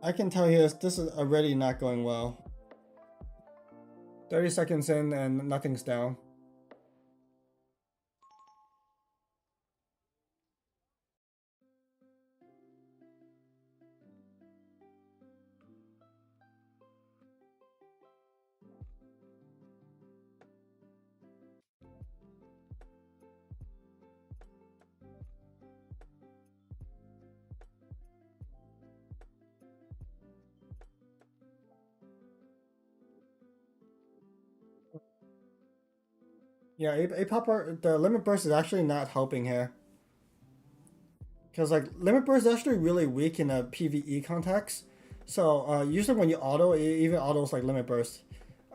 I can tell you this is already not going well. 30 seconds in and nothing's down. Yeah, a popper, the limit burst is actually not helping here. Because like limit burst is actually really weak in a PvE context. So usually when you auto, it even autos like limit burst.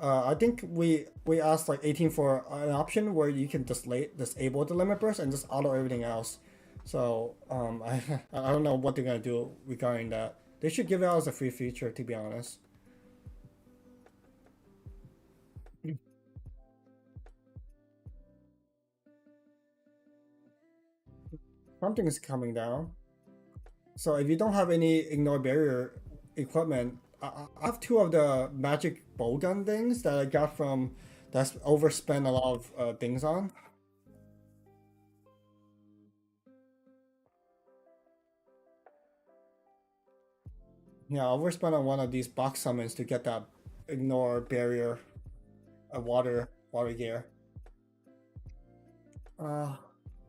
I think we asked like 18 for an option where you can disable the limit burst and just auto everything else. So I don't know what they're gonna do regarding that. They should give it out as a free feature, to be honest. Something is coming down. So if you don't have any ignore barrier equipment, I have 2 of the magic bowgun things that I got from that's overspent a lot of things on. Yeah, I overspent on one of these box summons to get that ignore barrier water gear. Uh,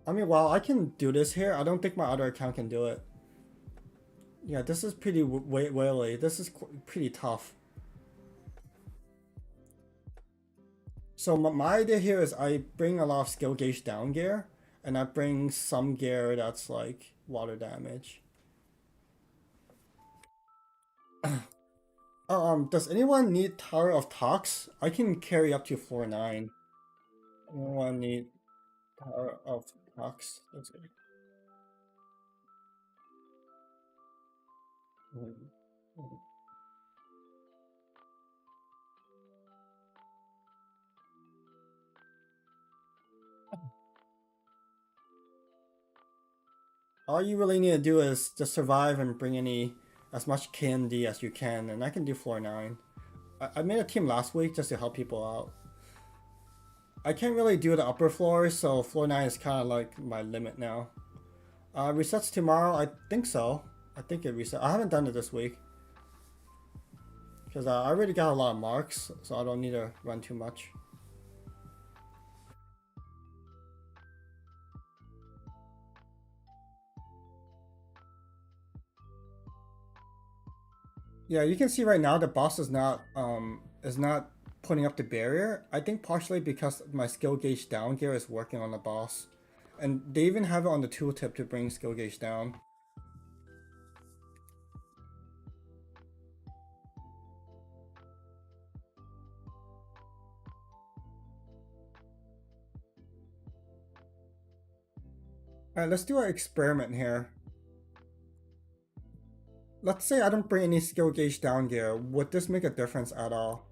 I mean, while I can do this here, I don't think my other account can do it. Yeah, this is pretty whaley. This is pretty tough. So my idea here is I bring a lot of skill gauge down gear, and I bring some gear that's like water damage. Does anyone need Tower of Tox? I can carry up to floor 9. Anyone need Tower of Tox? Let's see. All you really need to do is just survive and bring any as much candy as you can, and I can do floor 9. I made a team last week just to help people out. I can't really do the upper floors, so floor 9 is kind of like my limit now. Resets tomorrow? I think so. I think it reset. I haven't done it this week. Because I already got a lot of marks, so I don't need to run too much. Yeah, you can see right now the boss is not putting up the barrier. I think partially because my skill gauge down gear is working on the boss. And they even have it on the tooltip to bring skill gauge down. Alright, let's do an experiment here. Let's say I don't bring any skill gauge down gear. Would this make a difference at all?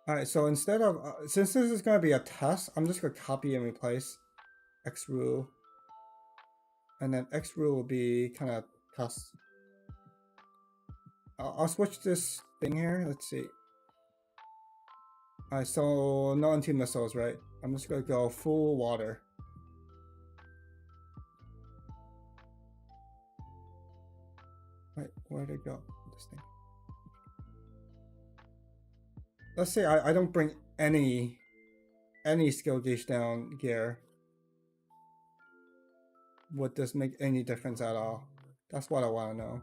Alright, so instead of, since this is going to be a test, I'm just going to copy and replace X rule. And then X rule will be kind of test. I'll switch this thing here. Let's see. Alright, so no anti-missiles, right? I'm just going to go full water. Wait, where'd it go? This thing. Let's say I don't bring any skill gauge down gear. Would this make any difference at all? That's what I want to know.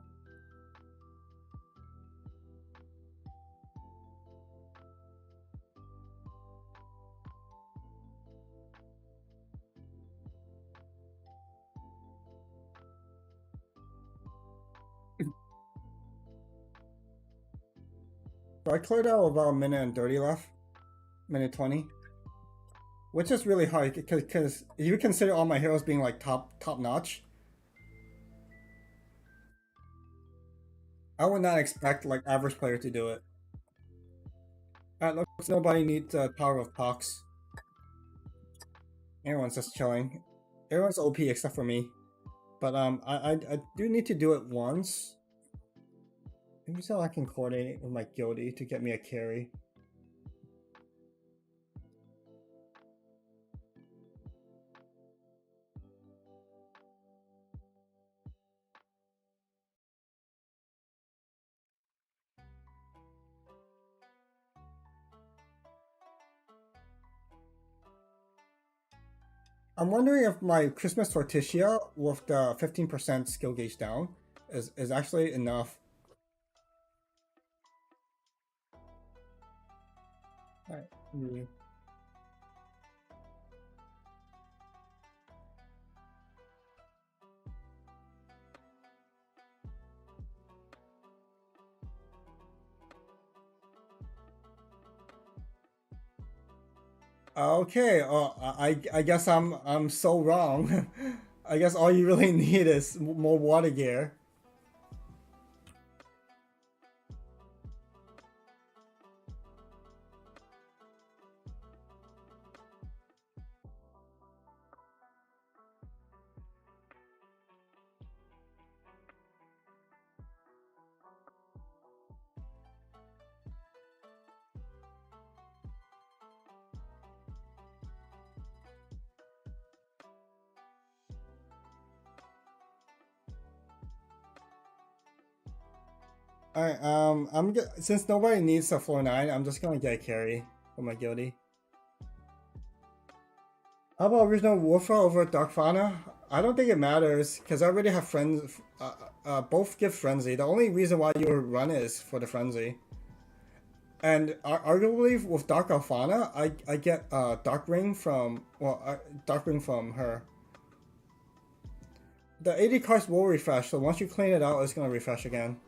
So I cleared out about a minute and 30 left. Minute 20. Which is really hard because you consider all my heroes being like top notch. I would not expect like average player to do it. Looks nobody needs Power of Pox. Everyone's just chilling. Everyone's OP except for me. But I do need to do it once. Maybe so I can coordinate with my guildie to get me a carry. I'm wondering if my Christmas Torticia with the 15% skill gauge down is actually enough. Alright. Okay, I guess I'm so wrong. I guess all you really need is more water gear. Alright, since nobody needs a floor 9, I'm just gonna get a carry for my guildie. How about original Warfare over Dark Fauna? I don't think it matters because I already have friends. Both give frenzy. The only reason why you run it is for the frenzy. And arguably with Dark Alfana, I get Dark Ring from Dark Ring from her. The 80 cards will refresh, so once you clean it out, it's gonna refresh again.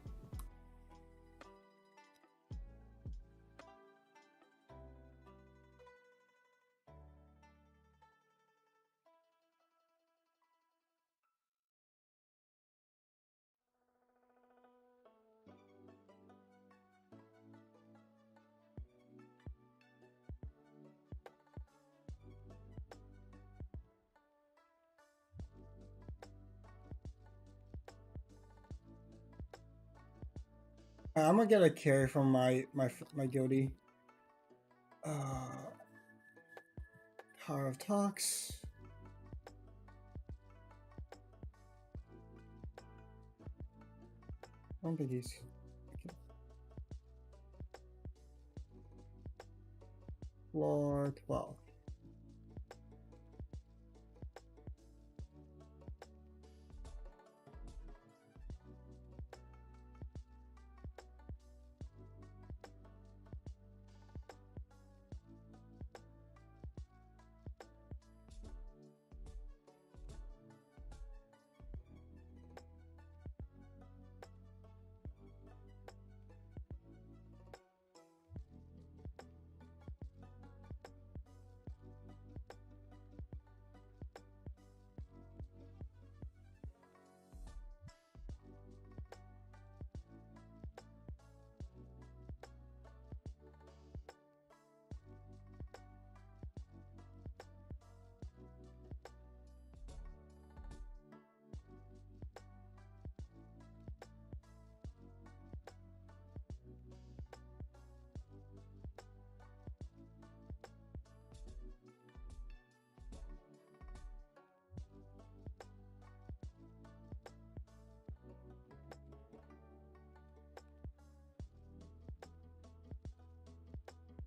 I'm gonna get a carry from my guildie. Uh, Tower of Talks. I don't think he's. Floor 12.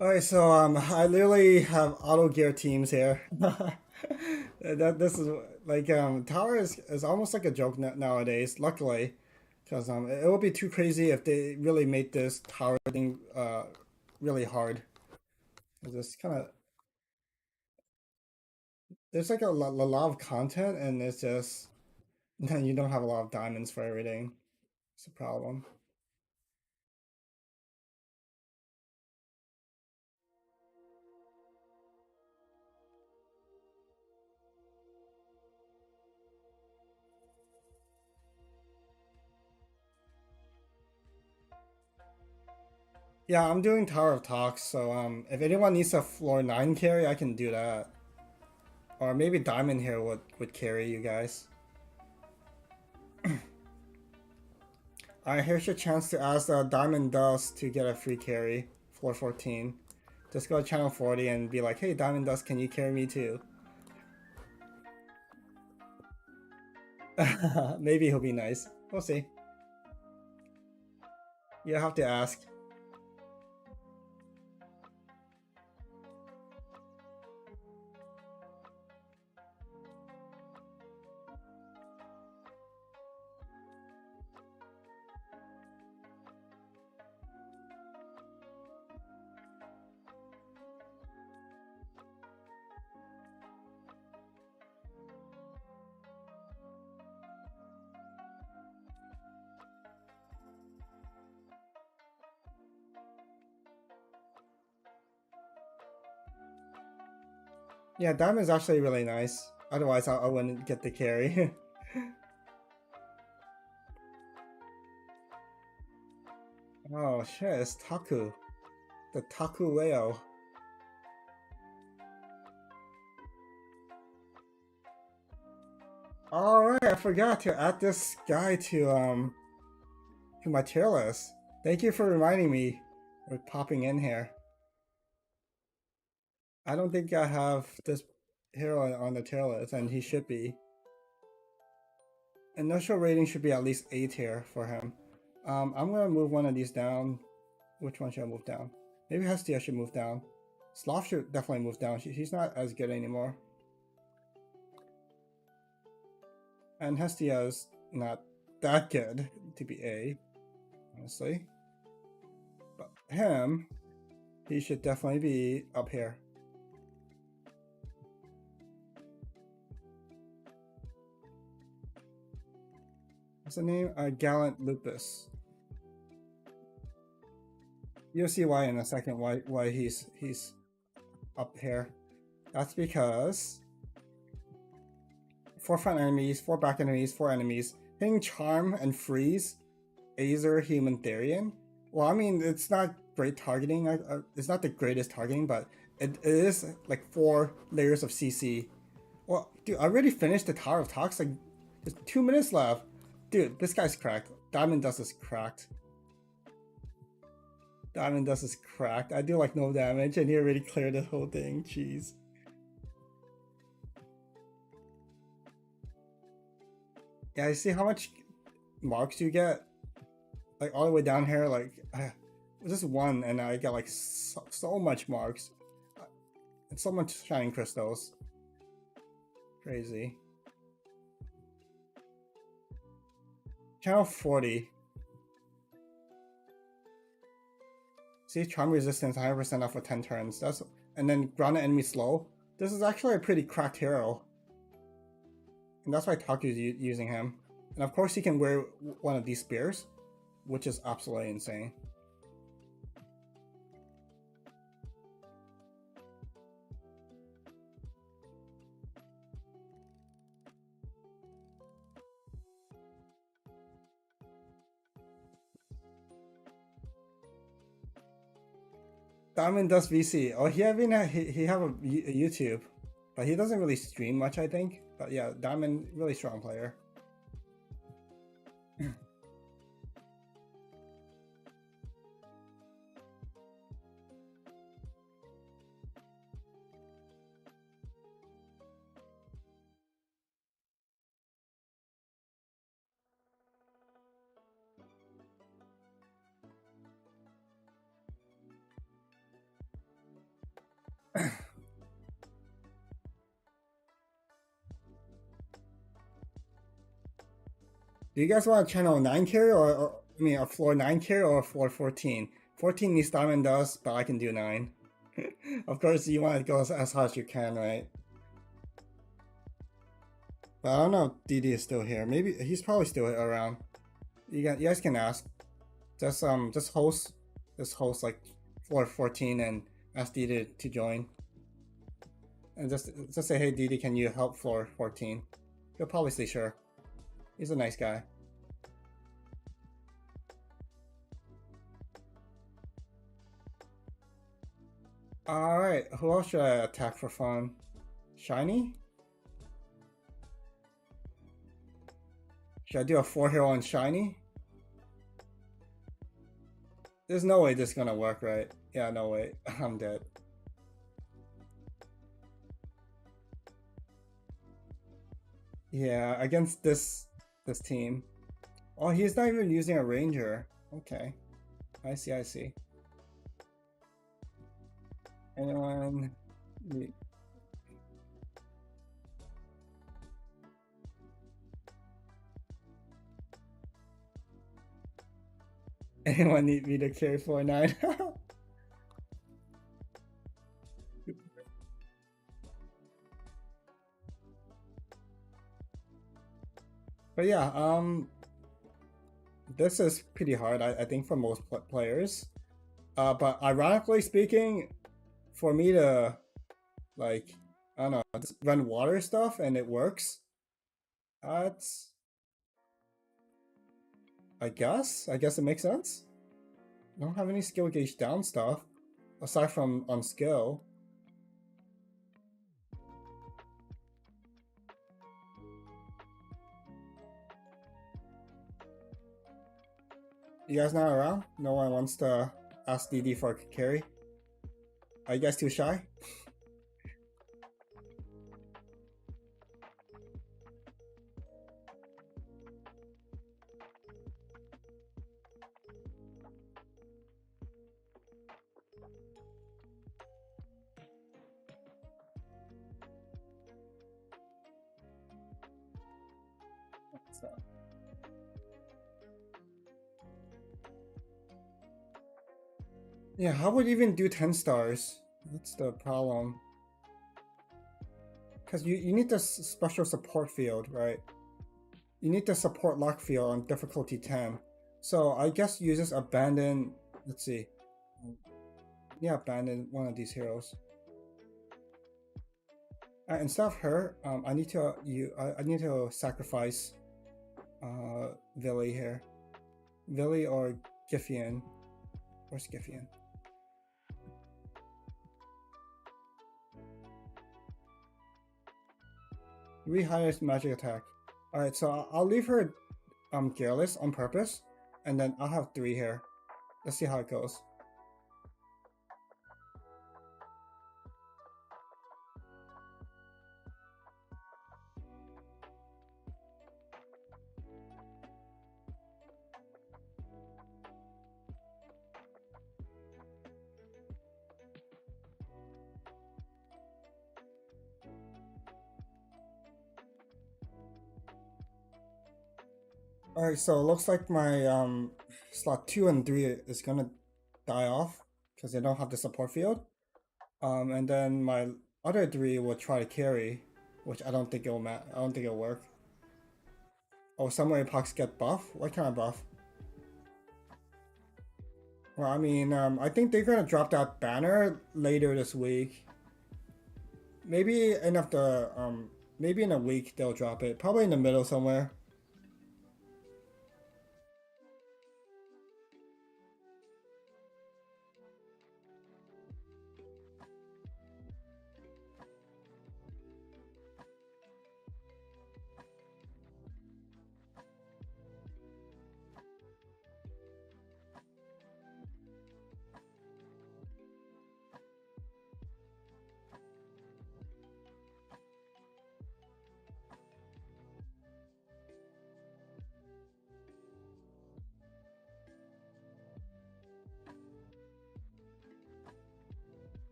Alright, so I literally have auto gear teams here. That this is like tower is almost like a joke nowadays. Luckily, because it would be too crazy if they really made this tower thing really hard. It's just kind of there's like a lot of content, and it's just then you don't have a lot of diamonds for everything. It's a problem. Yeah, I'm doing Tower of Talks, so if anyone needs a floor 9 carry, I can do that. Or maybe Diamond here would carry you guys. Alright, here's your chance to ask Diamond Dust to get a free carry, floor 14. Just go to channel 40 and be like, hey Diamond Dust, can you carry me too? Maybe he'll be nice. We'll see. You have to ask. Yeah, Diamond's actually really nice. Otherwise, I wouldn't get the carry. Oh shit, it's Taku. The Taku Leo. Alright, I forgot to add this guy to my tier list. Thank you for reminding me with popping in here. I don't think I have this hero on the tier list, and he should be. Initial rating should be at least 8 here for him. I'm gonna move one of these down. Which one should I move down? Maybe Hestia should move down. Sloth should definitely move down. He's not as good anymore. And Hestia is not that good to be A, honestly. But him, he should definitely be up here. What's the name? Gallant Lupus. You'll see why in a second. Why he's up here. That's because 4 front enemies, 4 back enemies, 4 enemies. Hitting Charm and Freeze, Azer, Human Therian. Well, I mean, it's not great targeting. It's not the greatest targeting, but it is like 4 layers of CC. Well, dude, I already finished the Tower of Talks. Like, there's 2 minutes left. Dude, this guy's cracked. Diamond Dust is cracked. Diamond Dust is cracked. I do like no damage, and he already cleared the whole thing. Jeez. Yeah, you see how much marks you get? Like all the way down here, like just one, and I get like so much marks. And so much shining crystals. Crazy. Channel 40. See, charm resistance 100% off for 10 turns. That's and then ground the enemy slow. This is actually a pretty cracked hero. And that's why Taku's using him. And of course he can wear one of these spears, which is absolutely insane. Diamond Dust VC. Oh, he have a YouTube, but he doesn't really stream much, I think. But yeah, Diamond, really strong player. Do you guys want a channel 9 carry or I mean a floor 9 carry or a floor 14? 14 needs Diamond Dust, but I can do 9. Of course, you want to go as hard as you can, right? But I don't know if DD is still here. Maybe he's probably still around. You guys can ask. Just host like floor 14 and ask DD to join. And just say, hey DD, can you help floor 14? He'll probably say sure. He's a nice guy. Alright, who else should I attack for fun? Shiny? Should I do a 4 hero on Shiny? There's no way this is gonna work, right? Yeah, no way. I'm dead. Yeah, against this team. Oh, he's not even using a ranger. Okay. I see. Anyone? Anyone need me to carry 4-9? But yeah, this is pretty hard, I think, for most players. But ironically speaking, for me to, like, I don't know, just run water stuff and it works, that's, I guess it makes sense. I don't have any skill gauge down stuff, aside from on skill. You guys not around? No one wants to ask DD for a carry? Are you guys too shy? So. Yeah, how would you even do 10 stars? That's the problem. Because you need the special support field, right? You need the support lock field on difficulty 10. So I guess you just abandon, let's see. Yeah, abandon one of these heroes. Instead of her, I need to sacrifice Villy here. Villy or Giffian. Where's Giffian? Rehires magic attack. Alright, so I'll leave her Gearless on purpose, and then I'll have 3 here. Let's see how it goes. All right, so it looks like my slot 2 and 3 is gonna die off because they don't have the support field. And then my other three will try to carry, which I don't think it'll I don't think it'll work. Oh, Samurai Pox get buff? What kind of buff? Well, I mean, I think they're gonna drop that banner later this week. Maybe maybe in a week they'll drop it. Probably in the middle somewhere.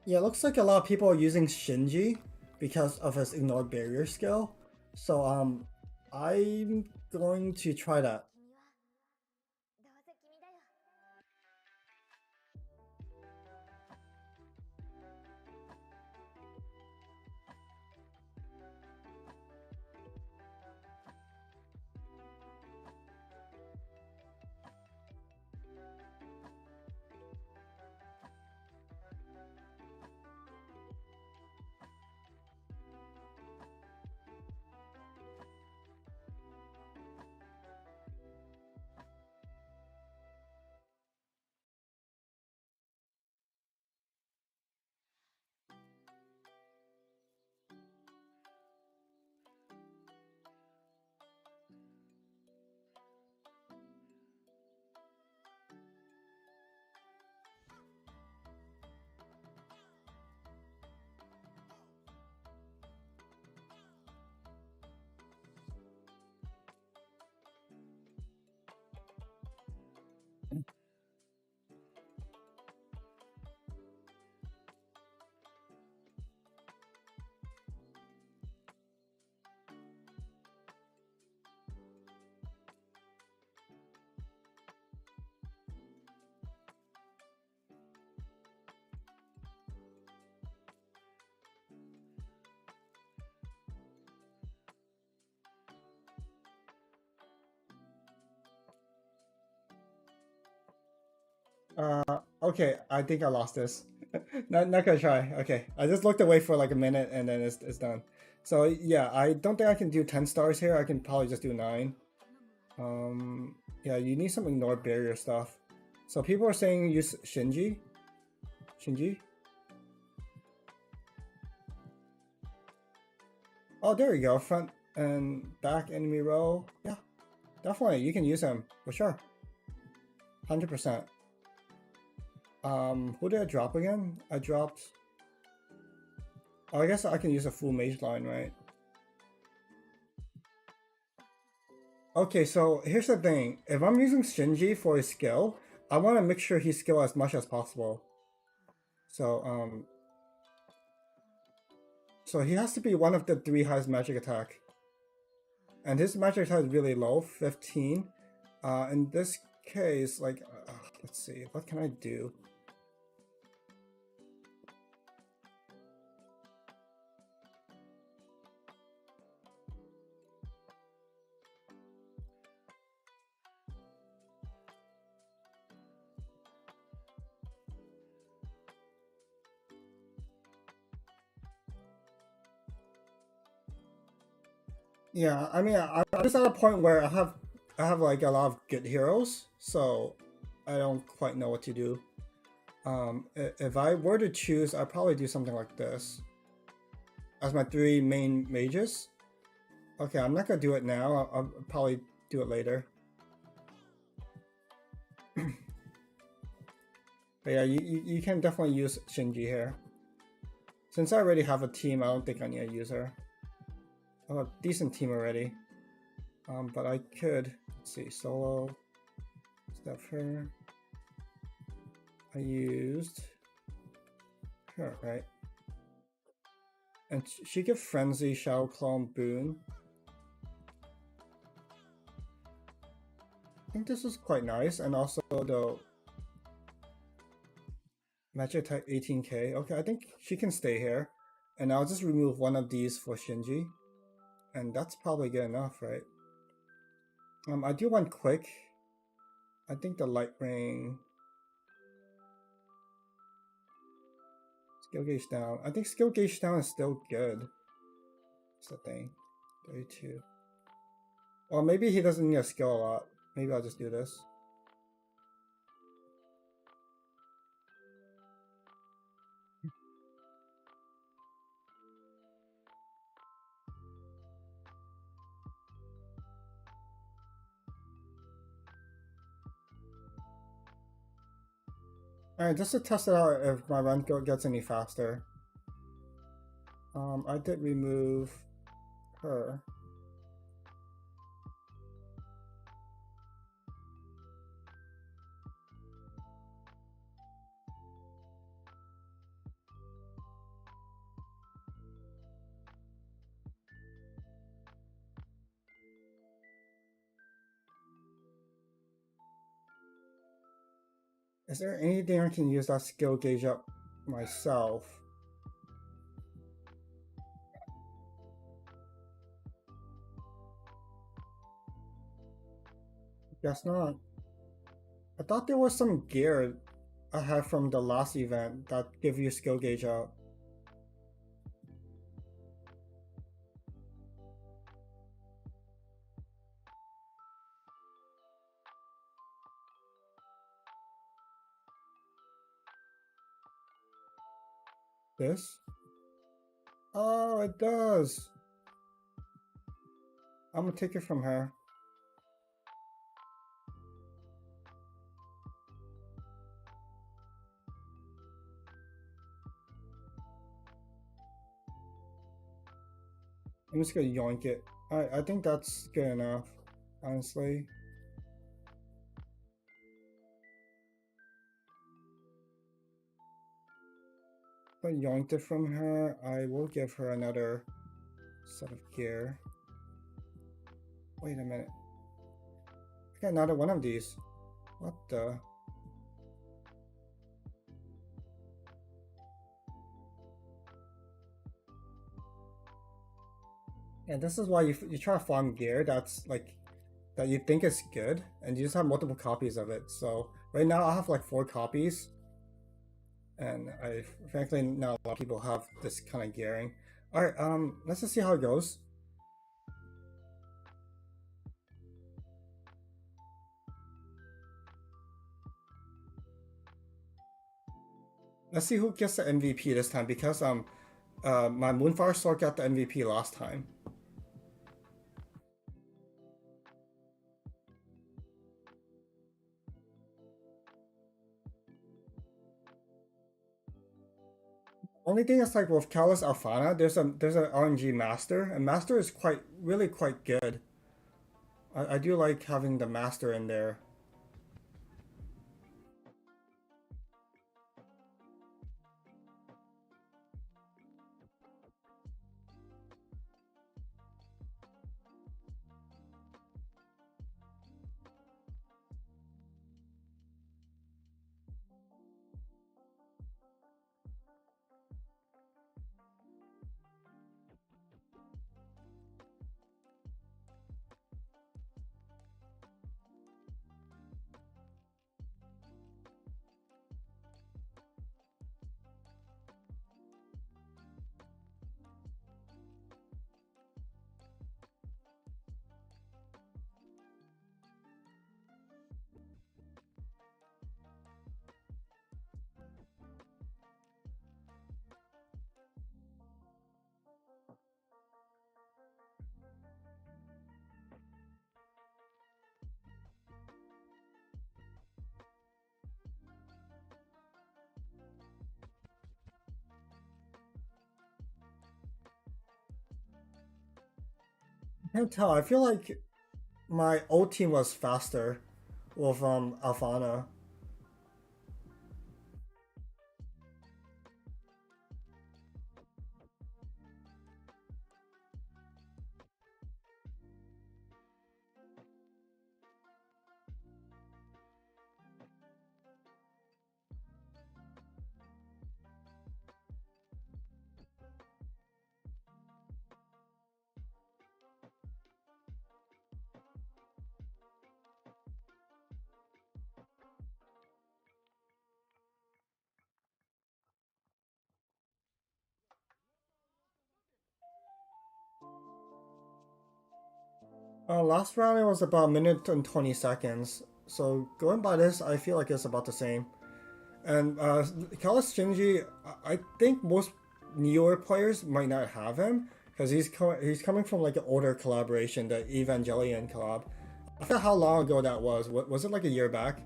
Yeah, it looks like a lot of people are using Shinji because of his ignore barrier skill. So I'm going to try that. Okay, I think I lost this. Not gonna try. Okay, I just looked away for like a minute and then it's done. So yeah, I don't think I can do 10 stars here. I can probably just do 9. Yeah, you need some ignore barrier stuff. So people are saying use Shinji. Shinji. Oh, there you go. Front and back enemy row. Yeah, definitely. You can use him for sure. 100%. Who did I drop again? I dropped. Oh, I guess I can use a full mage line, right? Okay, so here's the thing. If I'm using Shinji for his skill, I want to make sure he skill as much as possible. So, so he has to be one of the 3 highest magic attack. And his magic attack is really low, 15. In this case, like, let's see, what can I do? Yeah, I mean, I'm just at a point where I have like a lot of good heroes, so I don't quite know what to do. If I were to choose, I'd probably do something like this as my 3 main mages. Okay, I'm not gonna do it now. I'll probably do it later. But yeah, you can definitely use Shinji here. Since I already have a team, I don't think I need to use her. I have a decent team already. But I could, let's see, solo, step her. I used her, right? And she could Frenzy, Shadow Clone, Boon. think this is quite nice, and also the magic type 18k. Okay, I think she can stay here, and I'll just remove one of these for Shinji, and that's probably good enough, right? I do want quick. I think the light ring. Skill gauge down. I think skill gauge down is still good. That's the thing. 32. Or maybe he doesn't need a skill a lot. Maybe I'll just do this. Alright, just to test it out if my run gets any faster. I did remove her. Is there anything I can use that skill gauge up myself? Guess not. I thought there was some gear I had from the last event that give you skill gauge up. This? Oh, it does. I'm gonna take it from her. I'm just gonna yoink it. I think that's good enough, honestly. If I yoinked it from her, I will give her another set of gear. Wait a minute. I got another one of these. What the? Yeah, this is why you try to farm gear that's like that you think is good, and you just have multiple copies of it. So right now I have like 4 copies, and I frankly not a lot of people have this kind of gearing. All right, let's just see how it goes. Let's see who gets the MVP this time because my Moonfire Sword got the MVP last time. Only thing is like with Kalos Alfana, there's an RNG master, and master is really quite good. I do like having the master in there. I can't tell. I feel like my old team was faster with Alfana. Last round it was about a minute and 20 seconds. So going by this, I feel like it's about the same. And Kala Shinji, I think most newer players might not have him because he's coming from like an older collaboration, the Evangelion collab. I forgot how long ago that was. Was it like a year back?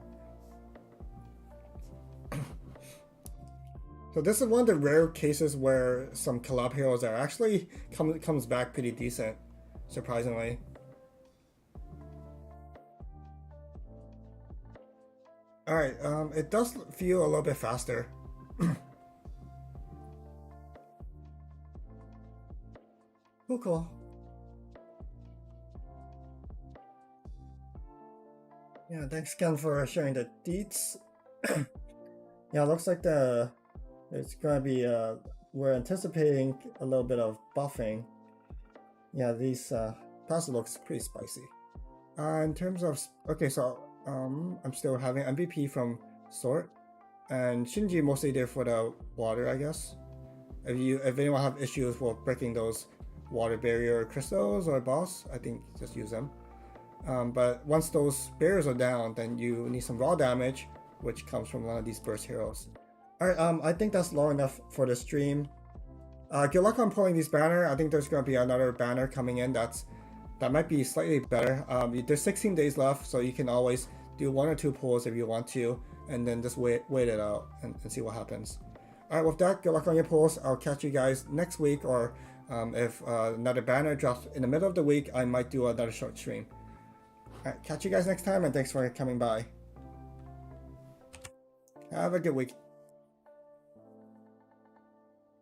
So this is one of the rare cases where some collab heroes are actually comes back pretty decent, surprisingly. All right, it does feel a little bit faster. Cool, cool. Yeah, thanks again for sharing the deets. Yeah, it looks like it's gonna be we're anticipating a little bit of buffing. Yeah, these pasta looks pretty spicy. In terms of okay, so I'm still having MVP from Sort and Shinji mostly there for the water, I guess. If anyone have issues with breaking those water barrier crystals or boss, I think just use them. But once those barriers are down, then you need some raw damage, which comes from one of these burst heroes. Alright, I think that's long enough for the stream. Good luck on pulling these banner. I think there's going to be another banner coming in that might be slightly better. There's 16 days left, so you can always do 1 or 2 pulls if you want to, and then just wait it out and see what happens. Alright, with that, good luck on your pulls. I'll catch you guys next week, or if another banner drops in the middle of the week, I might do another short stream. Alright, catch you guys next time, and thanks for coming by. Have a good week.